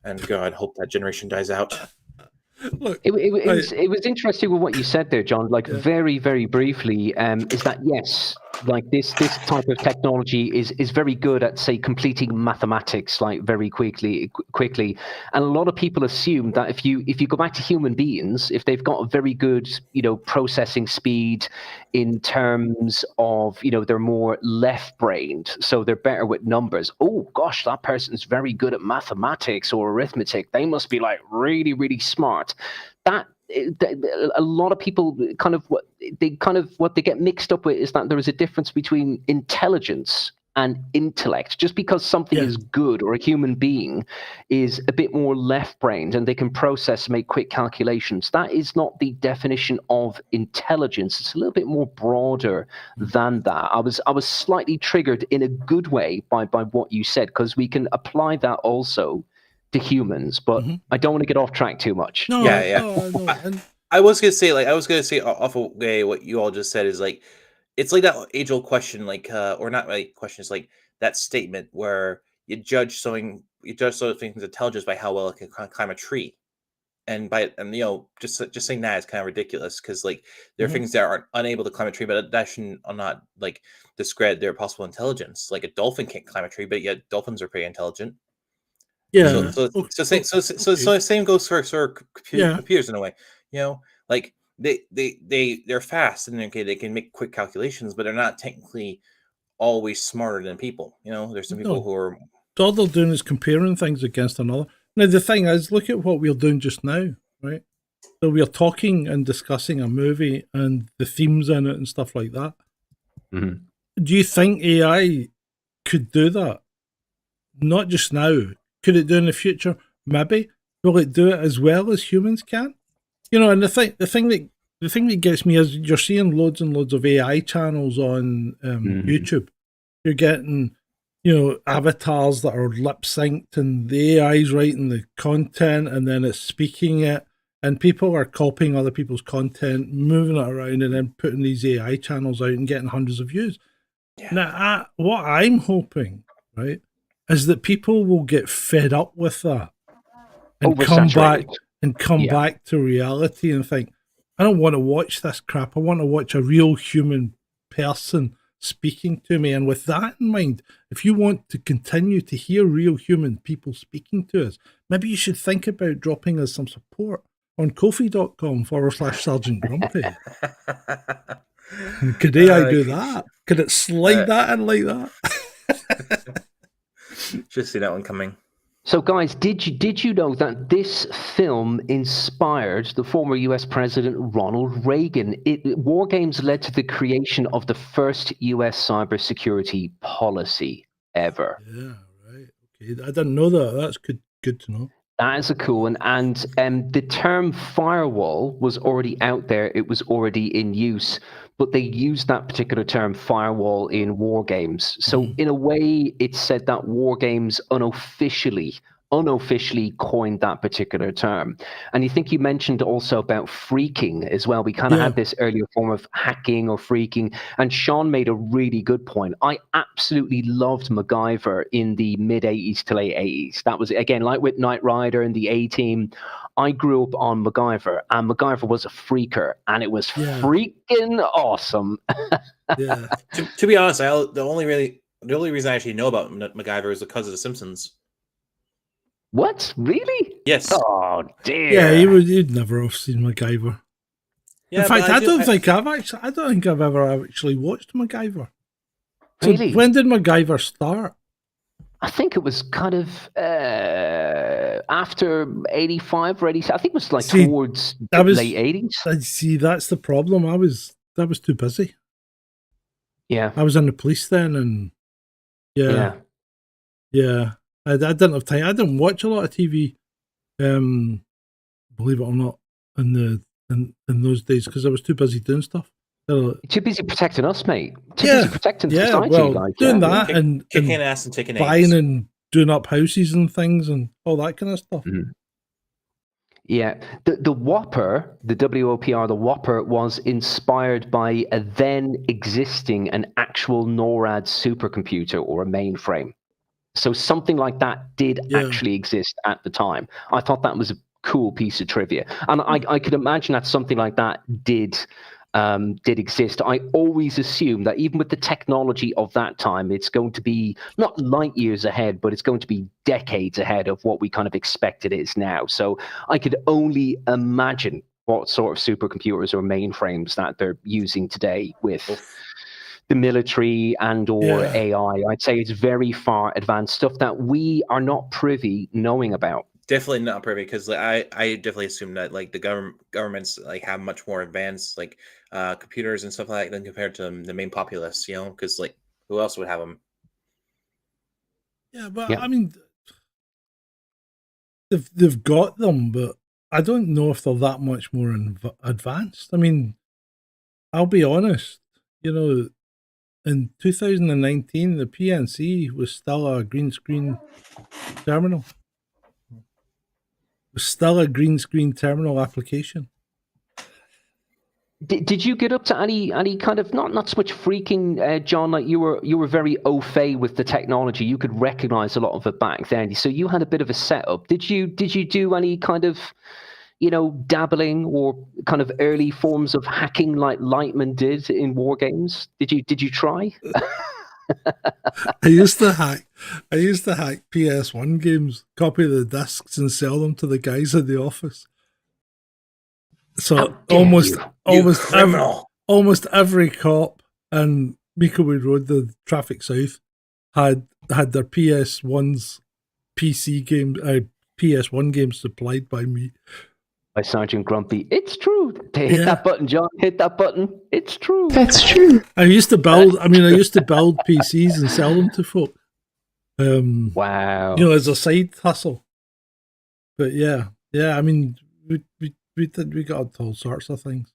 And God, hope that generation dies out. Look, it was interesting with what you said there, John. Like very, very briefly, is that yes, like this type of technology is very good at, say, completing mathematics like very quickly, and a lot of people assume that if you go back to human beings, if they've got a very good processing speed in terms of they're more left-brained, so they're better with numbers. Oh gosh, that person's very good at mathematics or arithmetic. They must be like really, really smart. That a lot of people what they get mixed up with is that there is a difference between intelligence and intellect. Just because something is good, or a human being is a bit more left-brained and they can process, make quick calculations, that is not the definition of intelligence. It's a little bit more broader than that. I was slightly triggered in a good way by what you said, because we can apply that also to humans, but I don't want to get off track too much. No, I was gonna say off of what you all just said is like, it's like that age-old question, like or not really question, it's like that statement where you judge something's intelligence by how well it can climb a tree, and just saying that is kind of ridiculous, because like there are things that are unable to climb a tree, but that should not like discredit their possible intelligence. Like a dolphin can't climb a tree, but yet dolphins are pretty intelligent. Yeah. So the same goes for computers in a way. Like they're fast and they can make quick calculations, but they're not technically always smarter than people. There's some people who are. All they're doing is comparing things against another. Now the thing is, look at what we're doing just now, right? So we're talking and discussing a movie and the themes in it and stuff like that. Mm-hmm. Do you think AI could do that? Not just now. Could it do in the future? Maybe. Will it do it as well as humans can? And the thing that gets me is you're seeing loads and loads of AI channels on YouTube. You're getting, avatars that are lip synced, and the AI's writing the content, and then it's speaking it, and people are copying other people's content, moving it around, and then putting these AI channels out and getting hundreds of views. Yeah. Now, what I'm hoping, right, is that people will get fed up with that and come back to reality and think, I don't want to watch this crap. I want to watch a real human person speaking to me. And with that in mind, if you want to continue to hear real human people speaking to us, maybe you should think about dropping us some support on ko-fi.com/Sergeant Grumpy. Could AI do that? Could it slide that in like that? Just see that one coming. So, guys, did you know that this film inspired the former U.S. President Ronald Reagan? WarGames led to the creation of the first U.S. cybersecurity policy ever. Yeah, right. Okay, I didn't know that. That's good to know. That is a cool one. And the term firewall was already out there. It was already in use. But they used that particular term, firewall, in WarGames. So in a way, it said that WarGames unofficially coined that particular term. And you mentioned also about freaking as well. We kind of had this earlier form of hacking or freaking. And Shaun made a really good point. I absolutely loved MacGyver in the mid-'80s to late 80s. That was, again, like with Knight Rider and the A-Team. I grew up on MacGyver, and MacGyver was a freaker, and it was freaking awesome. Yeah. To be honest, the only reason I actually know about MacGyver is because of The Simpsons. What? Really? Yes. Oh dear. Yeah, you'd never have seen MacGyver. Yeah, in fact, I don't think I've ever actually watched MacGyver. So Really? when did MacGyver start? I think it was kind of after 85 or 86. I think it was like See, towards that was- late 80s. I see. That's the problem. I was too busy. Yeah. I was in the police then, and yeah. I didn't have time. I didn't watch a lot of TV. Believe it or not, in those days, because I was too busy doing stuff. Too busy protecting us, mate. Too Yeah, busy protecting yeah, society. well, like, doing yeah. that and Kicking ass and taking buying names. and doing up houses and things and all that kind of stuff. Mhm. Yeah, the Whopper, the WOPR, the Whopper was inspired by a then existing an actual NORAD supercomputer or a mainframe. So something like that did Yeah. actually exist at the time. I thought that was a cool piece of trivia, and I could imagine that something like that did exist. I always assume that even with the technology of that time, it's going to be not light years ahead, but it's going to be decades ahead of what we kind of expect it is now. So I could only imagine what sort of supercomputers or mainframes that they're using today with the military and or Yeah. AI. I'd say it's very far advanced stuff that we are not privy knowing about. Definitely not privy, because I definitely assume that like the governments like have much more advanced like computers and stuff like that than compared to the main populace, you know, because like who else would have them? Yeah, but Yeah. I mean, they've got them, but I don't know if they're that much more advanced. I mean, I'll be honest. You know, in 2019, the PNC was still a green screen terminal. It was still a green screen terminal application. Did you get up to any kind of not so much freaking, John? Like you were very au fait with the technology. You could recognize a lot of it back then. So you had a bit of a setup. Did you do any kind of, dabbling or kind of early forms of hacking like Lightman did in WarGames? Did you try? I used to hack PS1 games, copy the discs, and sell them to the guys in the office. So How dare you. almost every cop in Meeklewood Road, the traffic south, had their PS1's PS1 games supplied by me. By Sergeant Grumpy. It's true. Hit that button, John. Hit that button. It's true. That's true. I used to build PCs and sell them to folk. Wow. As a side hustle. But yeah. I mean, we got all sorts of things.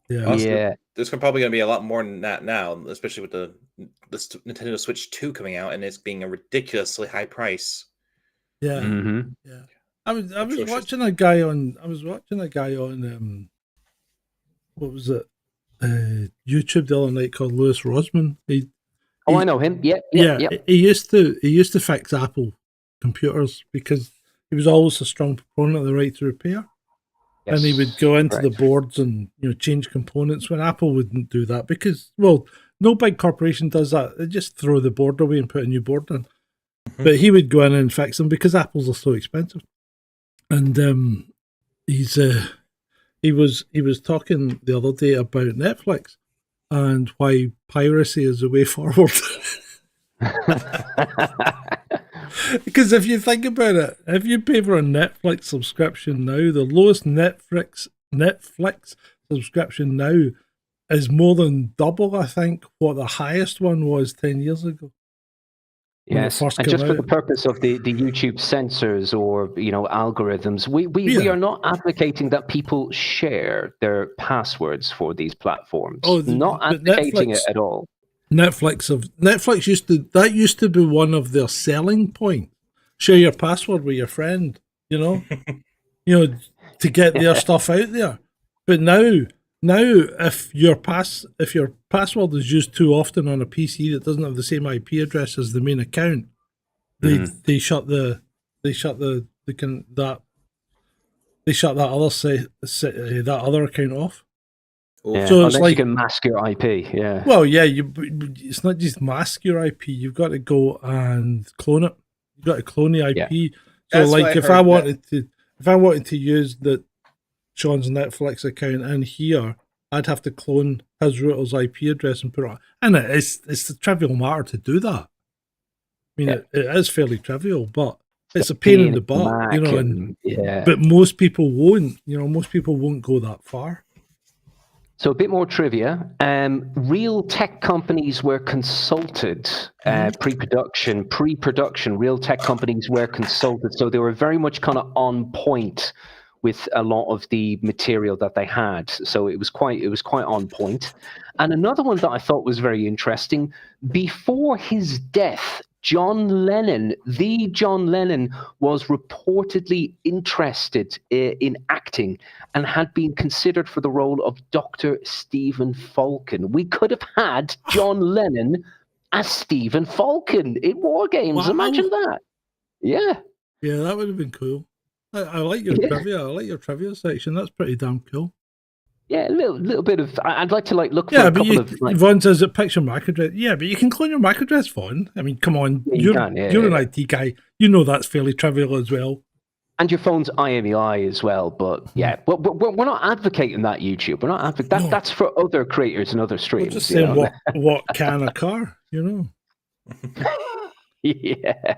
Yeah. Also, there's probably going to be a lot more than that now, especially with the Nintendo Switch 2 coming out and it's being a ridiculously high price. Yeah. Mm-hmm. Yeah. I was watching a guy on what was it? YouTube the other night called Lewis Rosman. I know him. Yeah. He used to fix Apple computers because he was always a strong proponent of the right to repair. Yes, and he would go into correct. the boards and change components when Apple wouldn't do that because, well, no big corporation does that. They just throw the board away and put a new board in. Mm-hmm. But he would go in and fix them because Apples are so expensive. And he was talking the other day about Netflix and why piracy is the way forward. Because if you think about it, if you pay for a Netflix subscription now, the lowest Netflix subscription now is more than double, I think, what the highest one was 10 years ago. Yes, and just for the purpose of the YouTube censors or algorithms, we are not advocating that people share their passwords for these platforms. Not advocating it at all. Netflix used to be one of their selling points. Share your password with your friend, to get their stuff out there. But now if your password is used too often on a PC that doesn't have the same IP address as the main account, they shut that other account off. Yeah, so it's unless like you can mask your IP. Yeah. Well, yeah, it's not just mask your IP. You've got to go and clone it. You've got to clone the IP. Yeah. So, That's like, if I wanted to use the Sean's Netflix account in here, I'd have to clone his router's IP address and put it on. And it's a trivial matter to do that. mean, Yeah. it is fairly trivial, but it's a pain in the butt, you know. But most people won't. You know, most people won't go that far. So a bit more trivia. Real tech companies were consulted pre-production. Real tech companies were consulted, so they were very much kind of on point with a lot of the material that they had. So it was quite on point. And another one that I thought was very interesting. Before his death, John Lennon was reportedly interested in acting and had been considered for the role of Dr. Stephen Falcon. We could have had John Lennon as Stephen Falcon in WarGames. Wow. Imagine that. Yeah. Yeah, that would have been cool. I like your trivia. I like your trivia section. That's pretty damn cool. Yeah, a little bit of. I'd like to look for Yeah, a but couple of. Vaughn says it picks your MAC address. Yeah, but you can clone your MAC address, Vaughn. I mean, come on, you're an IT guy. You know that's fairly trivial as well. And your phone's IMEI as well, but yeah, but we're not advocating that, YouTube. We're not advocating that. That's for other creators and other streams. We're just saying what can occur, you know. Yeah.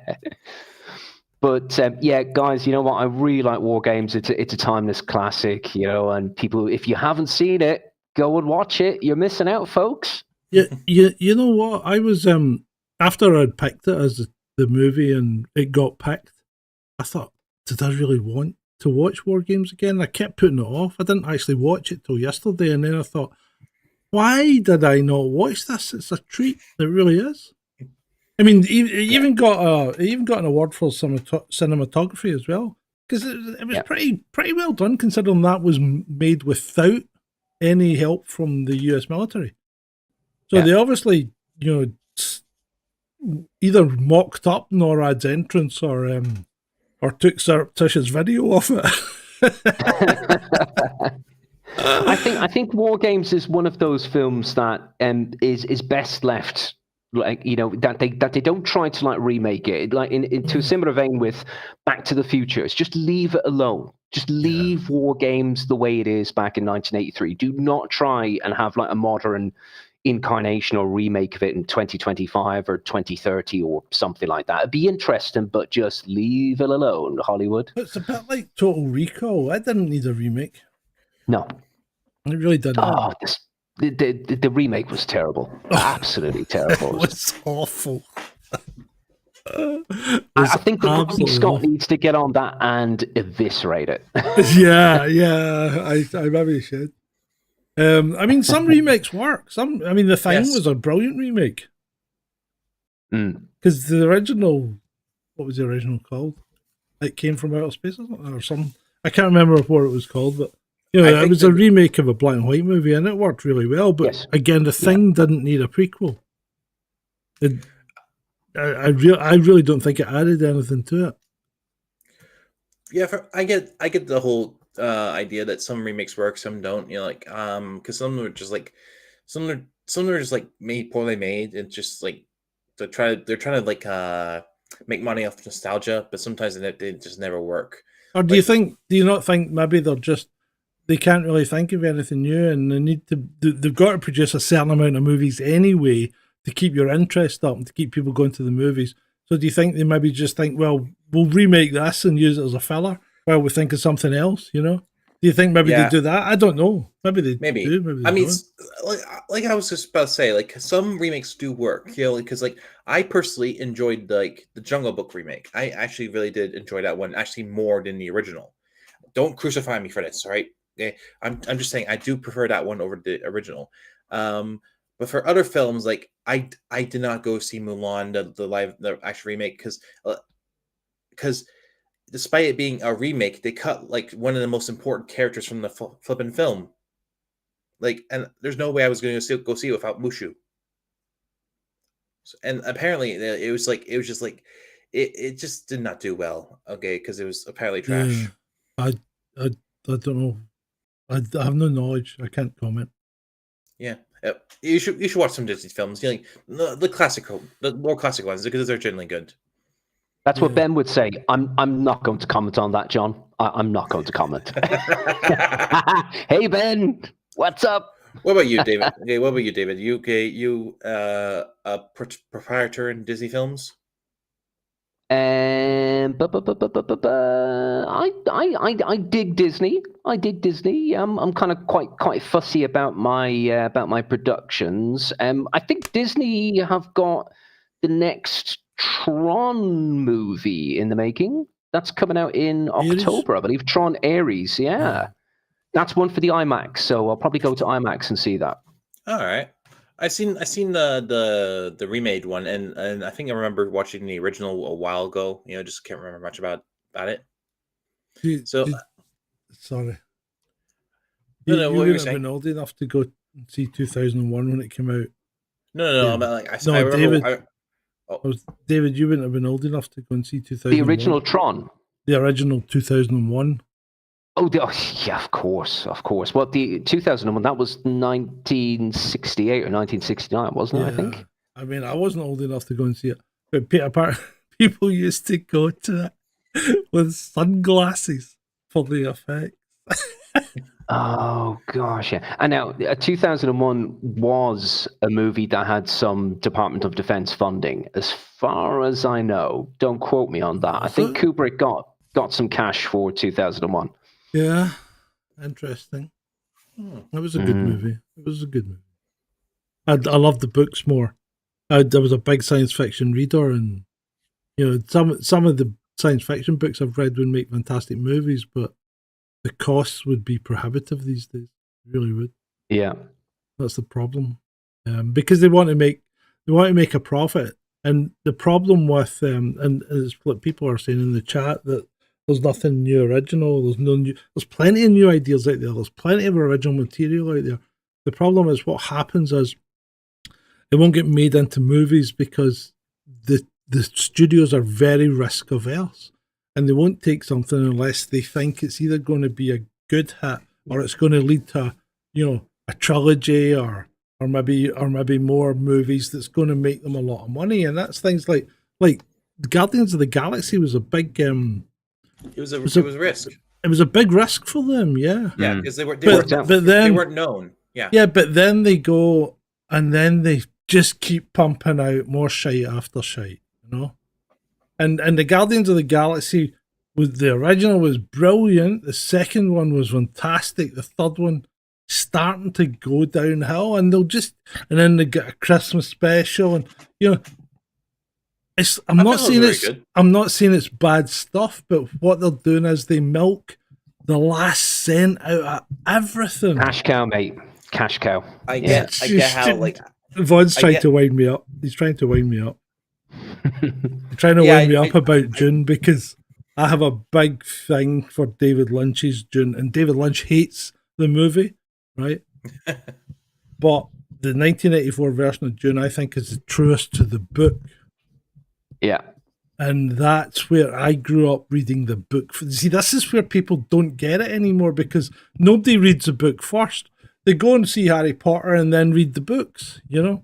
But yeah, guys, you know what? I really like WarGames. It's a timeless classic, you know. And people, if you haven't seen it, go and watch it. You're missing out, folks. Yeah, you know what? I was after I'd picked it as the movie and it got picked, I thought, did I really want to watch WarGames again? I kept putting it off. I didn't actually watch it till yesterday, and then I thought, why did I not watch this? It's a treat. It really is. I mean, it even got an award for cinematography as well, because it was pretty well done, considering that was made without any help from the US military. So they obviously, you know, either mocked up NORAD's entrance or took surreptitious video of it. I think WarGames is one of those films that is best left. Like, you know, that they don't try to like remake it, like into a similar vein with Back to the Future. It's just leave it alone. Just leave WarGames the way it is back in 1983. Do not try and have like a modern incarnation or remake of it in 2025 or 2030 or something like that. It'd be interesting, but just leave it alone, Hollywood. It's a bit like Total Recall. I didn't need a remake. No, it really didn't. Oh, the remake was terrible. Absolutely terrible. It was awful. I think that Ridley Scott needs to get on that and eviscerate it. yeah, I maybe should. I mean, some remakes work. The Thing was a brilliant remake. Because the original, what was the original called? It Came from Outer Space or something. I can't remember what it was called, but you know, it was a remake of a black and white movie, and it worked really well. But again, The Thing didn't need a prequel. I really don't think it added anything to it. Yeah, I get the whole idea that some remakes work, some don't. You know, like because some are just like some are just like poorly made. It's just like they're trying to like make money off nostalgia, but sometimes they just never work. Or do you not think maybe they can't really think of anything new, and they've got to produce a certain amount of movies anyway to keep your interest up and to keep people going to the movies. So do you think they maybe just think, well, we'll remake this and use it as a filler while we think of something else, you know? Do you think maybe they do that? I don't know. Maybe they do. Maybe they don't. Like I was just about to say, like some remakes do work, you know, because like I personally enjoyed like the Jungle Book remake. I actually really did enjoy that one, actually more than the original. Don't crucify me for this, all right? I'm just saying I do prefer that one over the original. But for other films, like I did not go see Mulan, the actual remake, because despite it being a remake, they cut like one of the most important characters from the flipping film. Like, and there's no way I was going to go see it without Mushu. And apparently, it just did not do well. Okay, because it was apparently trash. I don't know. I have no knowledge. I can't comment. Yeah, you should watch some Disney films. You know, the more classic ones, because they're generally good. That's what Ben would say. I'm not going to comment on that, John. I'm not going to comment. Hey Ben, what's up? What about you, David? You a proprietor in Disney films? I dig Disney. I dig Disney. I'm kind of quite fussy about my productions. I think Disney have got the next Tron movie in the making. That's coming out in October, I believe. Tron Ares. Yeah. That's one for the IMAX. So I'll probably go to IMAX and see that. All right. I seen the remade one, and I think I remember watching the original a while ago. Just can't remember much about it. Sorry. No, You what were you wouldn't have saying? been old enough to go and see 2001 when it came out. No. I'm like, I remember. David, David, you wouldn't have been old enough to go and see 2001. The original Tron. The original 2001. Oh, yeah, of course. Well, the 2001, that was 1968 or 1969, wasn't it, I think? I mean, I wasn't old enough to go and see it. But people used to go to it with sunglasses for the effect. Oh, gosh, yeah. And now, 2001 was a movie that had some Department of Defense funding, as far as I know. Don't quote me on that. I think Kubrick got some cash for 2001. Yeah, interesting. It was a good movie. It was a good movie. I loved the books more. I was a big science fiction reader, and some of the science fiction books I've read would make fantastic movies, but the costs would be prohibitive these days. They really would. Yeah, that's the problem. Because they want to make a profit, and the problem with and it's what people are saying in the chat that. There's nothing new original. There's plenty of new ideas out there. There's plenty of original material out there. The problem is what happens is it won't get made into movies because the studios are very risk averse, and they won't take something unless they think it's either going to be a good hit or it's going to lead to a trilogy or maybe more movies that's going to make them a lot of money. And that's things like Guardians of the Galaxy was a big. It was a risk. It was a big risk for them, yeah. Yeah, because they weren't known. Yeah. Yeah, but then they go and then they just keep pumping out more shite after shite, And the Guardians of the Galaxy the original was brilliant. The second one was fantastic. The third one starting to go downhill, and then they get a Christmas special, and I'm not saying it's bad stuff, but what they're doing is they milk the last cent out of everything. Cash cow, mate. Cash cow. I get how Vaughn's trying to wind me up. He's trying to wind me up. He's trying to wind me up about Dune because I have a big thing for David Lynch's Dune, and David Lynch hates the movie, right? But the 1984 version of Dune, I think, is the truest to the book. Yeah. And that's where I grew up reading the book. See, this is where people don't get it anymore because nobody reads the book first. They go and see Harry Potter and then read the books, Or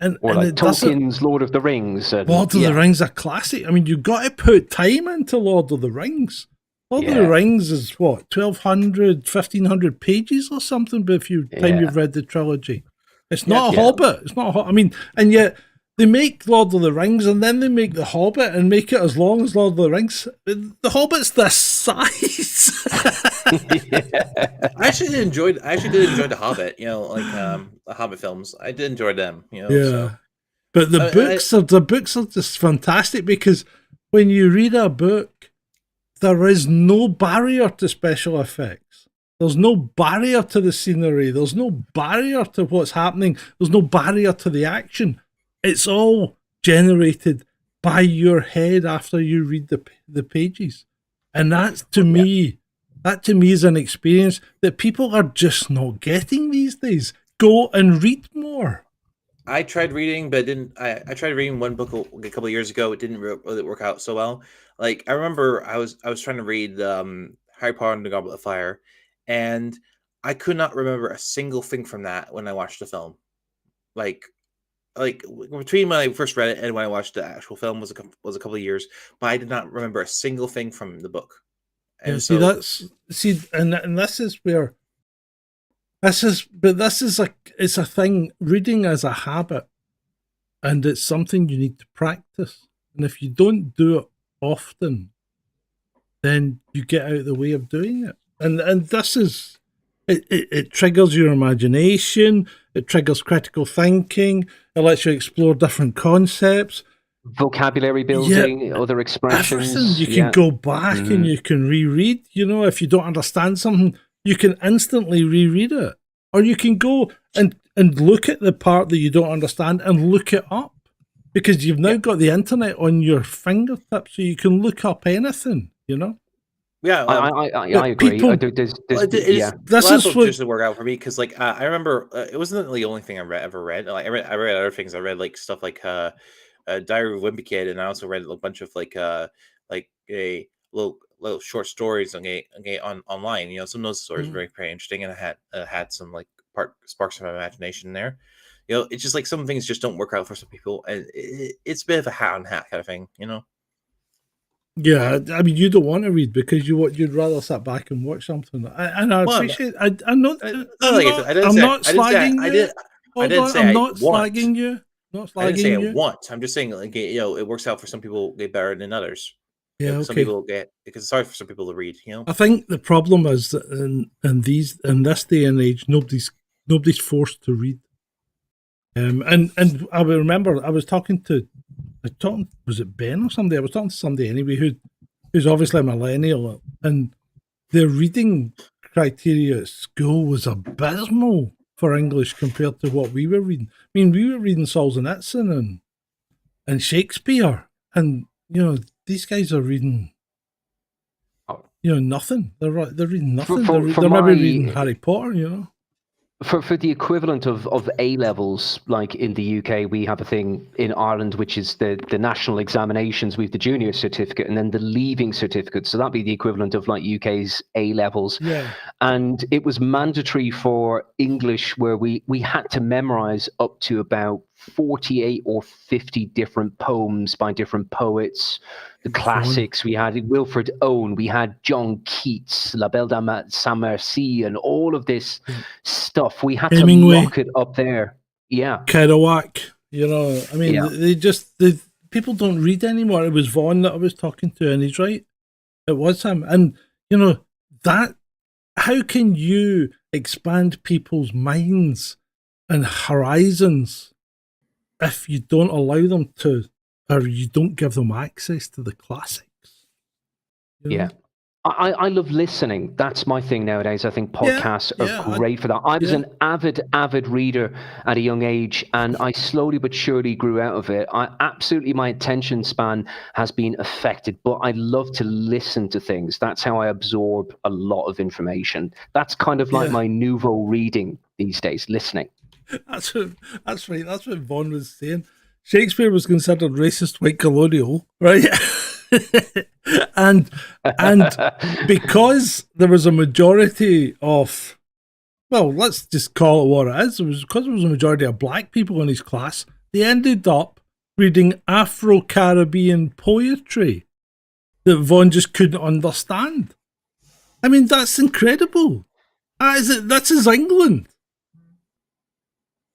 like Tolkien's Lord of the Rings. Lord of the Rings are classic. I mean, you've got to put time into Lord of the Rings. Lord of the Rings is what, 1,200, 1,500 pages or something, but if you've read the trilogy. It's not a Hobbit. It's not a Hobbit. I mean, and yet they make Lord of the Rings and then they make the Hobbit and make it as long as Lord of the Rings. The Hobbit's this size. I actually did enjoy the Hobbit, the Hobbit films. I did enjoy them, So. But the books are just fantastic because when you read a book, there is no barrier to special effects. There's no barrier to the scenery. There's no barrier to what's happening. There's no barrier to the action. It's all generated by your head after you read the pages. And that to me is an experience that people are just not getting these days. Go and read more. I tried reading, but I tried reading one book a couple of years ago. It didn't really work out so well. Like I remember I was trying to read Harry Potter and the Goblet of Fire, and I could not remember a single thing from that when I watched the film. Like between when I first read it and when I watched the actual film was a couple of years, but I did not remember a single thing from the book. And this is where it's a thing. Reading as a habit, and it's something you need to practice. And if you don't do it often, then you get out of the way of doing it. And this is it triggers your imagination, it triggers critical thinking, it lets you explore different concepts. Vocabulary building, other expressions. Everything. You can go back and you can reread. You know, if you don't understand something, you can instantly reread it. Or you can go and look at the part that you don't understand and look it up. Because you've now got the internet on your fingertips, so you can look up anything, you know? Yeah, I agree. people- This is what just to work out for me because, like, I remember it wasn't the only thing ever read. Like, I read other things. I read like stuff like Diary of a Wimpy Kid, and I also read a bunch of like a little short stories online. You know, some of those stories were very interesting, and I had some like sparks of imagination there. You know, it's just like some things just don't work out for some people, and it's a bit of a hat on hat kind of thing. You know. Yeah, I mean, you don't want to read because you'd rather sit back and watch something. And I appreciate. I'm not slagging you. I'm not slagging you. Not slagging I didn't say you. I want. I'm just saying, like, you know, it works out for some people better than others. Yeah, Some okay. people because it's hard for some people to read. You know. I think the problem is that in this day and age, nobody's forced to read. And I remember I was talking, was it Ben or somebody? I was talking to somebody anyway who's obviously a millennial, and their reading criteria at school was abysmal for English compared to what we were reading. I mean, we were reading Solzhenitsyn and Shakespeare, and you know these guys are reading, you know, nothing. They're reading nothing. They're maybe reading Harry Potter, you know. For the equivalent of A levels, like in the UK, we have a thing in Ireland, which is the national examinations. We have the junior certificate and then the leaving certificate. So that'd be the equivalent of like UK's A levels. Yeah. And it was mandatory for English, where we had to memorize up to about 48 or 50 different poems by different poets. The classics, we had Wilfred Owen, we had John Keats, La Belle Dame Saint Merci, and all of this stuff. We had Hemingway. to lock it up there. Yeah. Kerouac, you know, I mean, people don't read anymore. It was Vaughan that I was talking to, and he's right. It was him. And, you know, how can you expand people's minds and horizons if you don't allow them to, or you don't give them access to the classics? You know? Yeah. I love listening. That's my thing nowadays. I think podcasts are great for that. I was an avid reader at a young age, and I slowly but surely grew out of it. My attention span has been affected, but I love to listen to things. That's how I absorb a lot of information. That's kind of like my nouveau reading these days, listening. That's right. That's what Vaughan was saying. Shakespeare was considered racist white colonial, right? and because there was a majority of, well, let's just call it what it is. It was because there was a majority of black people in his class. They ended up reading Afro-Caribbean poetry that Vaughan just couldn't understand. I mean, that's incredible. That's his England.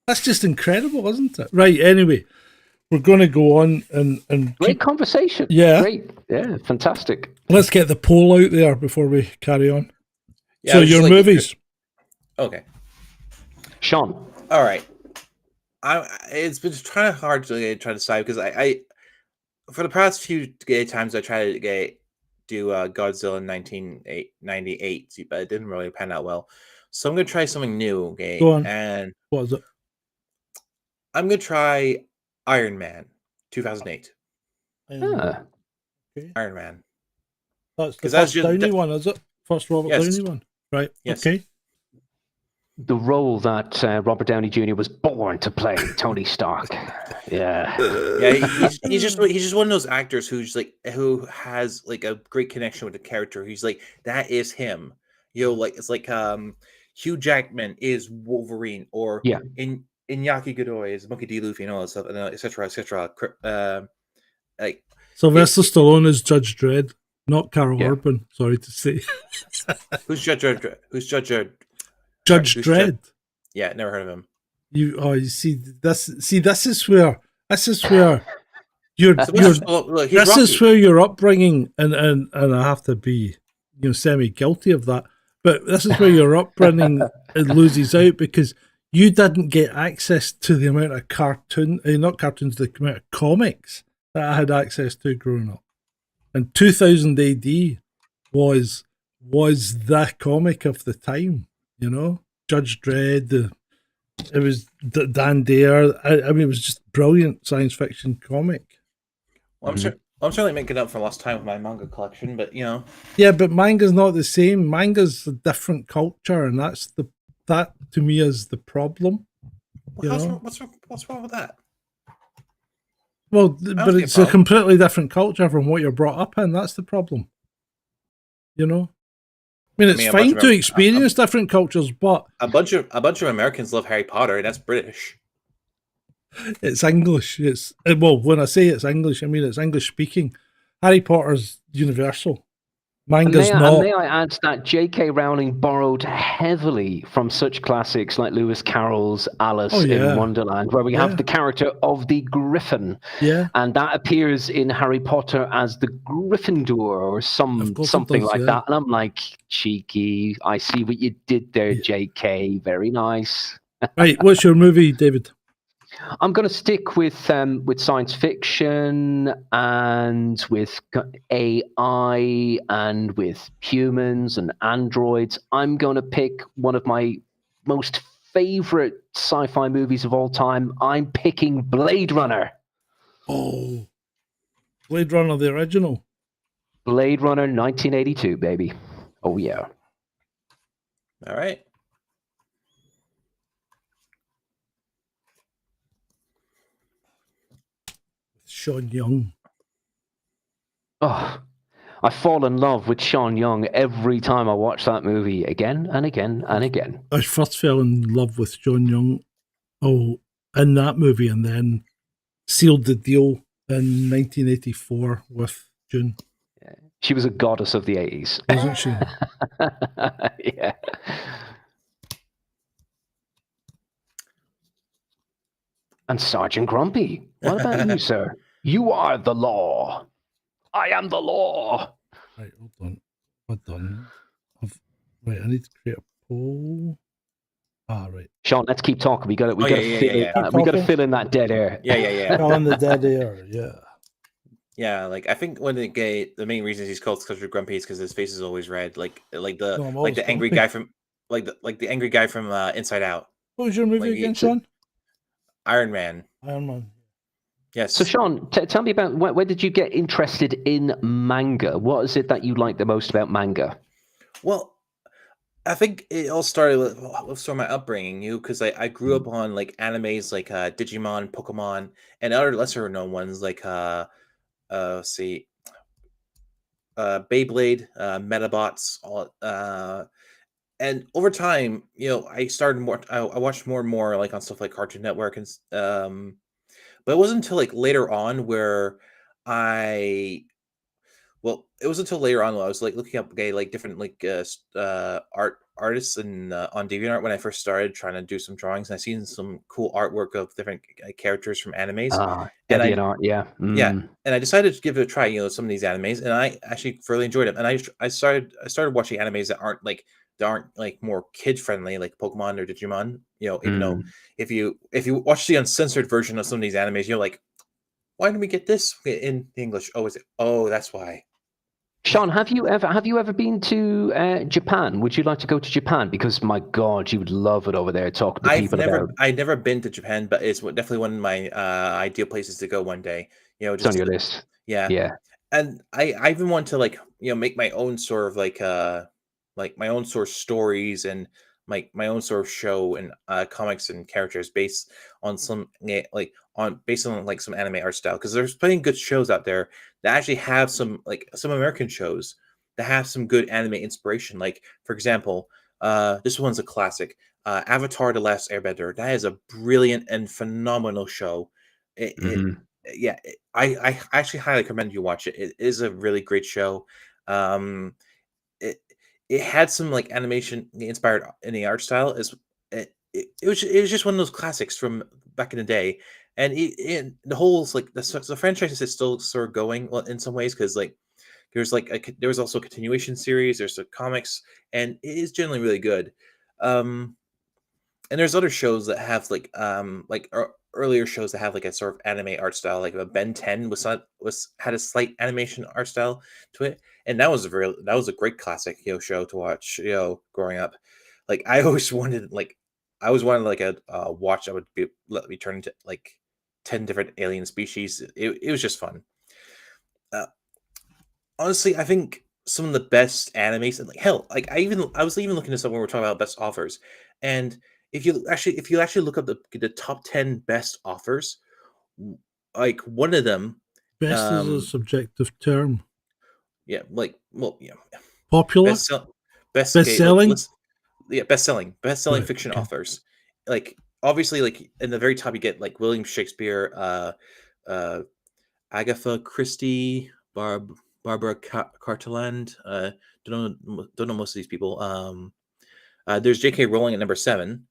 That's just incredible, isn't it? Right, anyway, we're going to go on and great conversation. Yeah. Great. Yeah, fantastic. Let's get the poll out there before we carry on. Yeah, so your movies. Okay. Shaun. All right. It's been hard to try to decide because I for the past few times I tried to do Godzilla in 1998, but it didn't really pan out well. So I'm going to try something new. Okay. Go on. And what is it? I'm going to try Iron Man 2008. Okay. Iron Man. That's the first Downey one, is it? First Robert Downey one. Right. Yes. Okay. The role that Robert Downey Jr. was born to play, Tony Stark. Yeah. Yeah, he's just one of those actors who has like a great connection with the character. He's like, that is him. You know, like it's like Hugh Jackman is Wolverine, or Iñaki Godoy is Monkey D. Luffy, and all that stuff, and etc. Like Sylvester Stallone is Judge Dredd, not Carol Urban. Sorry to say. Who's Judge Dredd? Judge Dredd. Yeah, never heard of him. You see this is where You're Look, he's this is Rocky. where your upbringing, and I have to be, semi guilty of that. But this is where your upbringing it loses out because you didn't get access to the amount of not cartoons, the amount of comics that I had access to growing up. And 2000 AD was the comic of the time. Judge Dredd. It was Dan Dare. I mean, it was just brilliant science fiction comic. Well, I'm certainly making up for lost time with my manga collection, but Yeah, but manga's not the same. Manga's a different culture, and that to me is the problem. Well, what's wrong with that? Well, but it's a completely different culture from what you're brought up in. That's the problem. I mean, it's fine to experience different cultures, but a bunch of Americans love Harry Potter, and that's British. It's English. When I say it's English, I mean it's English speaking. Harry Potter's universal. Manga's not. May I add that J.K. Rowling borrowed heavily from such classics like Lewis Carroll's Alice in Wonderland, where we have the character of the Griffin. Yeah. And that appears in Harry Potter as the Gryffindor or something like that. And I'm like, cheeky. I see what you did there, J.K. Very nice. Right. What's your movie, David? I'm going to stick with science fiction and with AI and with humans and androids. I'm going to pick one of my most favorite sci-fi movies of all time. I'm picking Blade Runner. Oh, Blade Runner, the original. Blade Runner 1982, baby. Oh, yeah. All right. Sean Young. Oh, I fall in love with Sean Young every time I watch that movie again and again and again. I first fell in love with Sean Young in that movie and then sealed the deal in 1984 with June. Yeah. She was a goddess of the 80s. Wasn't she? Yeah. And Sergeant Grumpy. What about you, sir? You are the law. I am the law. Right, hold on. Right, I need to create a poll. Right. Sean, let's keep talking. We got to fill in that dead air. Yeah. Fill in the dead air. Yeah. Yeah, like I think when the main reason he's called Sergeant Grumpy is because his face is always red, like the angry guy from the angry guy from Inside Out. What was your movie again, Sean? Iron Man. Yes. So, Sean, tell me about where did you get interested in manga? What is it that you like the most about manga? Well, I think it all started with my upbringing, because I grew up on like animes like Digimon, Pokemon, and other lesser known ones like Beyblade, Metabots, and over time, I watched more and more like on stuff like Cartoon Network and but it wasn't until like later on where I was like looking up like different like artists and on DeviantArt when I first started trying to do some drawings, and I seen some cool artwork of different characters from animes. DeviantArt, yeah. Yeah, and I decided to give it a try, some of these animes, and I actually really enjoyed them. And I started watching animes that aren't like more kid friendly, like Pokemon or Digimon. Even though if you watch the uncensored version of some of these animes, you're like, why didn't we get this in English? Oh, that's why. Sean, have you ever been to Japan? Would you like to go to Japan? Because my God, you would love it over there. Talking to people about. I've never been to Japan, but it's definitely one of my ideal places to go one day. It's on your list. Yeah. And I even want to make my own sort of like my own sort of stories and my own sort of show and comics and characters based on some some anime art style, because there's plenty of good shows out there that actually have some American shows that have some good anime inspiration. Like, for example, this one's a classic, Avatar: The Last Airbender. That is a brilliant and phenomenal show. I actually highly recommend you watch it. It is a really great show. It had some like animation inspired in the art style. It was just one of those classics from back in the day, and the whole like the franchise is still sort of going in some ways because like there was also a continuation series. There's the comics, and it is generally really good. And there's other shows that have earlier shows that have like a sort of anime art style, like Ben 10 had a slight animation art style to it, and that was a great classic show to watch growing up. Like I always wanted like a watch that would let me turn into like 10 different alien species. It was just fun. Honestly, I think some of the best animes, and like hell, like I was even looking this up when we were talking about best offers, and if you actually look up the top 10 best offers, like one of them, Best is a subjective term. yeah, like well, yeah, Popular, best best selling, best selling Right, fiction okay. authors. Like obviously, like in the very top, you get like William Shakespeare, Agatha Christie, Barbara Cartland. Don't know most of these people. There's J.K. Rowling at number 7,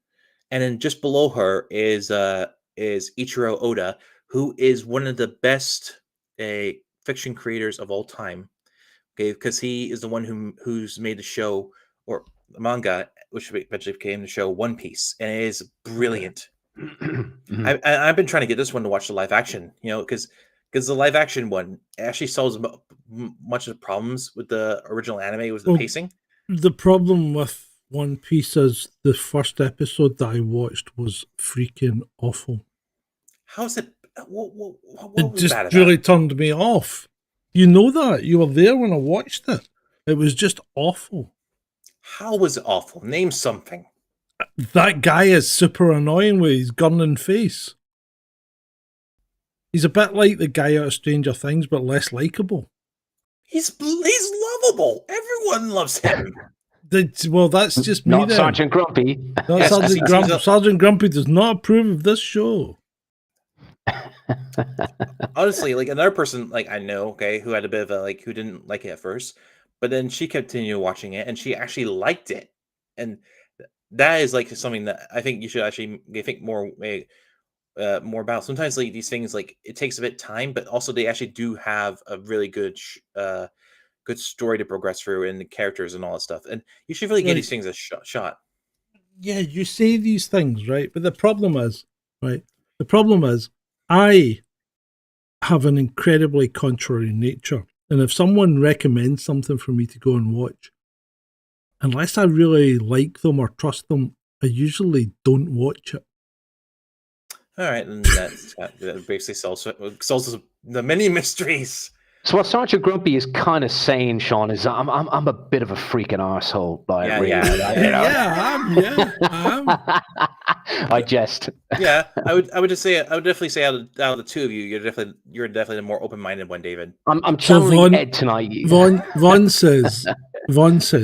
and then just below her is Ichiro Oda, who is one of the best fiction creators of all time. Okay, because he is the one who's made the show or the manga, which eventually became the show One Piece, and it is brilliant. I've been trying to get this one to watch the live action, because the live action one actually solves much of the problems with the original anime was the pacing. The problem with One Piece is the first episode that I watched was freaking awful. How's it? What It was just bad about really it? turned me off. You know that. You were there when I watched it. It was just awful. How was it awful? Name something. That guy is super annoying with his gun and face. He's a bit like the guy out of Stranger Things, but less likable. He's lovable. Everyone loves him. Well, that's just me. Not then. Sergeant Grumpy. Not Yes, Sergeant Grumpy. Sergeant Grumpy does not approve of this show. Honestly, like another person like I know, okay, who had a bit of a who didn't like it at first, but then she continued watching it and she actually liked it. And that is like something that I think you should actually think more about. Sometimes like these things, like it takes a bit of time, but also they actually do have a really good good story to progress through and the characters and all that stuff. And you should really give these things a shot. Yeah, you say these things, right? But the problem is, I have an incredibly contrary nature. And if someone recommends something for me to go and watch, unless I really like them or trust them, I usually don't watch it. All right, and that basically solves the many mysteries. So what Sergeant Grumpy is kind of saying, Shaun, is I'm a bit of a freaking arsehole. Like, Yeah, really, yeah. I jest. Yeah, I would definitely say out of the two of you, you're definitely the more open-minded one, David. I'm channeling Ed tonight. Vaughn says,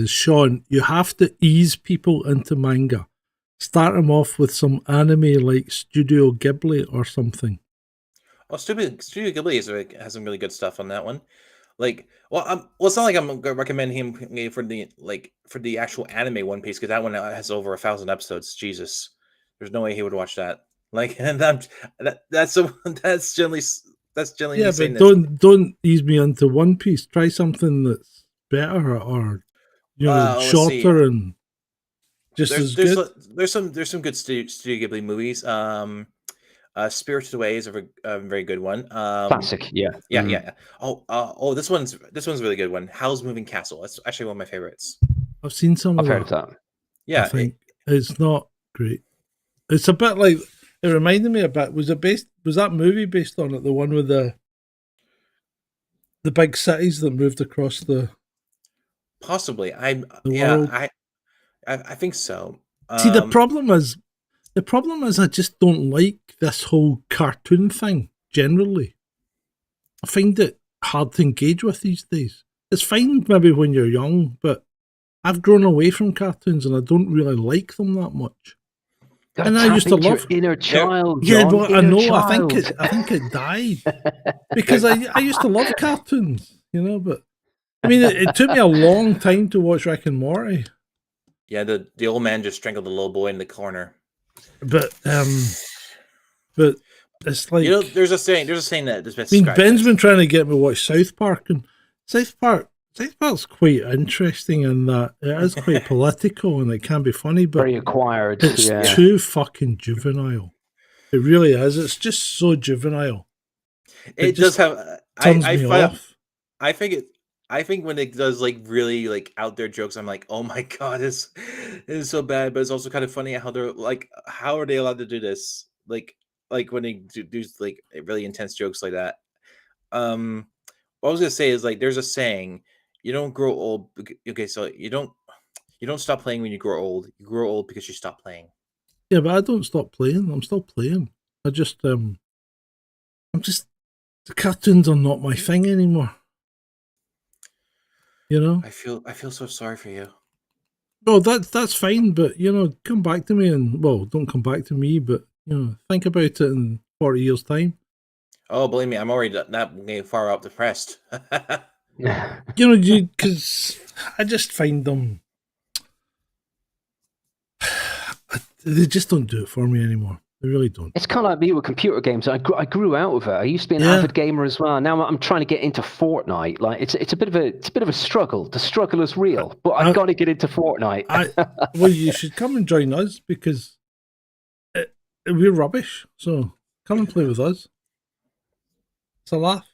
Shaun, you have to ease people into manga. Start them off with some anime like Studio Ghibli or something. Well, Studio Ghibli has some really good stuff on that one. Like, it's not like I'm gonna recommend him for the actual anime One Piece, because that one has over 1,000 episodes. Jesus, there's no way he would watch that. Like, and that's generally yeah, but don't ease me into One Piece. Try something that's better or shorter and just as good. There's some good Studio Ghibli movies. Spirited Away is a very good one. Classic, yeah. Yeah. Oh, this one's a really good one. Howl's Moving Castle. That's actually one of my favorites. I've seen some I've of heard of that. Yeah, I think it's not great. It's a bit like, it reminded me a bit. Was that movie based on it? The one with the big cities that moved across the possibly. world? I think so. See, the problem is I just don't like this whole cartoon thing generally. I find it hard to engage with these days. It's fine maybe when you're young, but I've grown away from cartoons and I don't really like them that much. And I used to love inner child. Yeah, well, I know. Child. I think it died because I used to love cartoons, but I mean, it took me a long time to watch Rick and Morty. Yeah, the old man just strangled the little boy in the corner. But it's like there's a saying that this best I mean, describes Ben's this. been trying to get me to watch South Park, and South Park's quite interesting in that it is quite political and it can be funny, but Very acquired. it's Yeah. too fucking juvenile. It really is. It's just so juvenile. It just does have. Turns I me find, off. I think it. I think when it does like really like out there jokes, I'm like, oh my god, this is so bad. But it's also kind of funny how they're like, how are they allowed to do this? Like when they do like really intense jokes like that. What I was gonna say is like, there's a saying, you don't grow old. Okay, so you don't stop playing when you grow old. You grow old because you stop playing. Yeah, but I don't stop playing. I'm still playing. I'm just the cartoons are not my thing anymore. You know? I feel so sorry for you. Well, that's fine, but come back to me and don't come back to me, but think about it in 40 years' time. Oh, believe me, I'm already that far up depressed. Because I just find them. They just don't do it for me anymore. They really don't. It's kind of like me with computer games. I grew out of it. I used to be an avid gamer as well. Now I'm trying to get into Fortnite. Like it's a bit of a struggle. The struggle is real, but I've got to get into Fortnite. Well, you should come and join us because we're rubbish. So come and play with us. It's a laugh.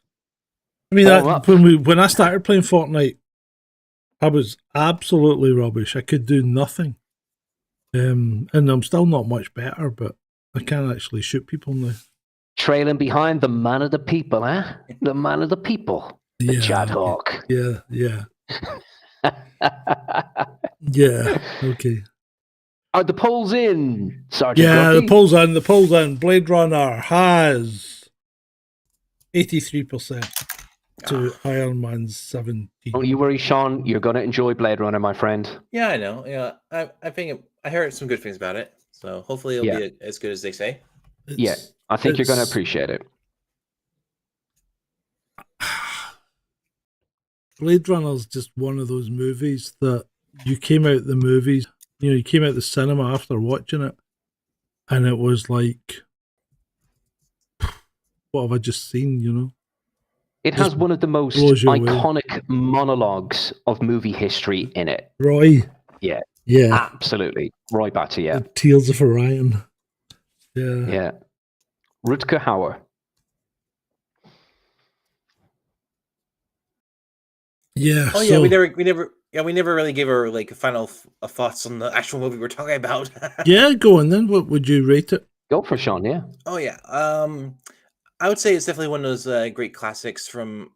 I mean, when I started playing Fortnite, I was absolutely rubbish. I could do nothing. And I'm still not much better, but I can actually shoot people now. Trailing behind the man of the people, eh? The man of the people. The Chad Hawk. Yeah. Yeah, okay. Are the polls in, Sergeant? Yeah, Grumpy? the polls in. Blade Runner has 83% to Iron Man's 17. Don't you worry, Shaun. You're going to enjoy Blade Runner, my friend. Yeah, I know. Yeah, I think I heard some good things about it. So hopefully it'll be as good as they say. I think you're going to appreciate it. Blade Runner's just one of those movies that you came out the movies, you came out the cinema after watching it, and it was like, what have I just seen, It has one of the most iconic monologues of movie history in it. Roy. Yeah. Yeah. Absolutely. Roy Batty, yeah. The Tears of Orion. Yeah. Yeah. Rutger Hauer. Yeah. Oh yeah, we never really gave our like final thoughts on the actual movie we're talking about. Yeah, go on then. What would you rate it? Go for Shaun, yeah. Oh yeah. I would say it's definitely one of those great classics from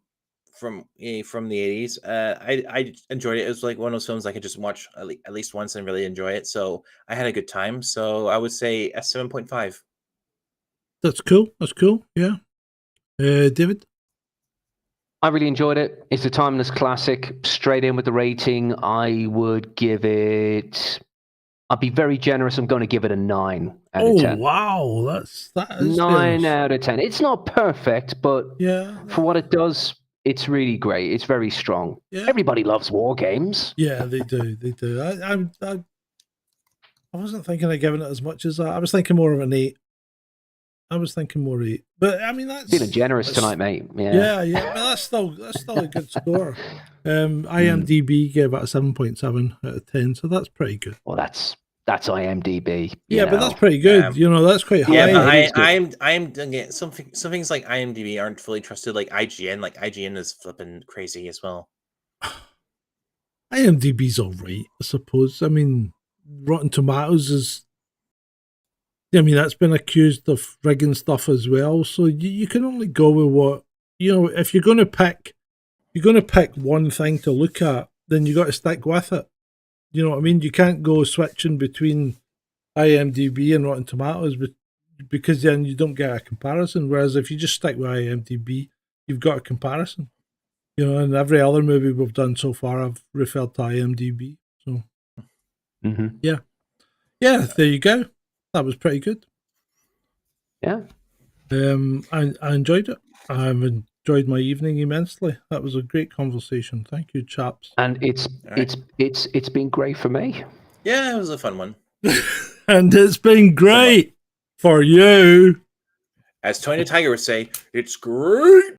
the 80s. I enjoyed it. It was like one of those films I could just watch at least once and really enjoy it. So I had a good time. So I would say a 7.5. That's cool. Yeah. David? I really enjoyed it. It's a timeless classic. Straight in with the rating, I would give it... I'll be very generous. I'm going to give it a 9 out of 10. Oh, wow. That is 9 out of 10. It's not perfect, but yeah, for what it does, it's really great. It's very strong. Yeah. Everybody loves WarGames. Yeah, they do. I wasn't thinking of giving it as much as that. I was thinking more of an 8. But I mean, that's feeling generous tonight, mate. Yeah. But that's still a good score. IMDb gave it a 7.7 out of 10, so that's pretty good. Well, that's IMDb. Yeah, but that's pretty good. That's quite high. Yeah, but I'm some things like IMDb aren't fully trusted. Like IGN, is flipping crazy as well. IMDb's all right, I suppose. I mean, Rotten Tomatoes is. I mean, that's been accused of rigging stuff as well. So you can only go with what if you're going to pick one thing to look at, then you got to stick with it. You know what I mean? You can't go switching between IMDb and Rotten Tomatoes, because then you don't get a comparison. Whereas if you just stick with IMDb, you've got a comparison. And every other movie we've done so far, I've referred to IMDb. So, yeah, there you go. That was pretty good. Yeah. I enjoyed it. I've enjoyed my evening immensely. That was a great conversation. Thank you, chaps. And it's been great for me. Yeah, it was a fun one. And it's been great for you. As Tony the Tiger would say, it's great.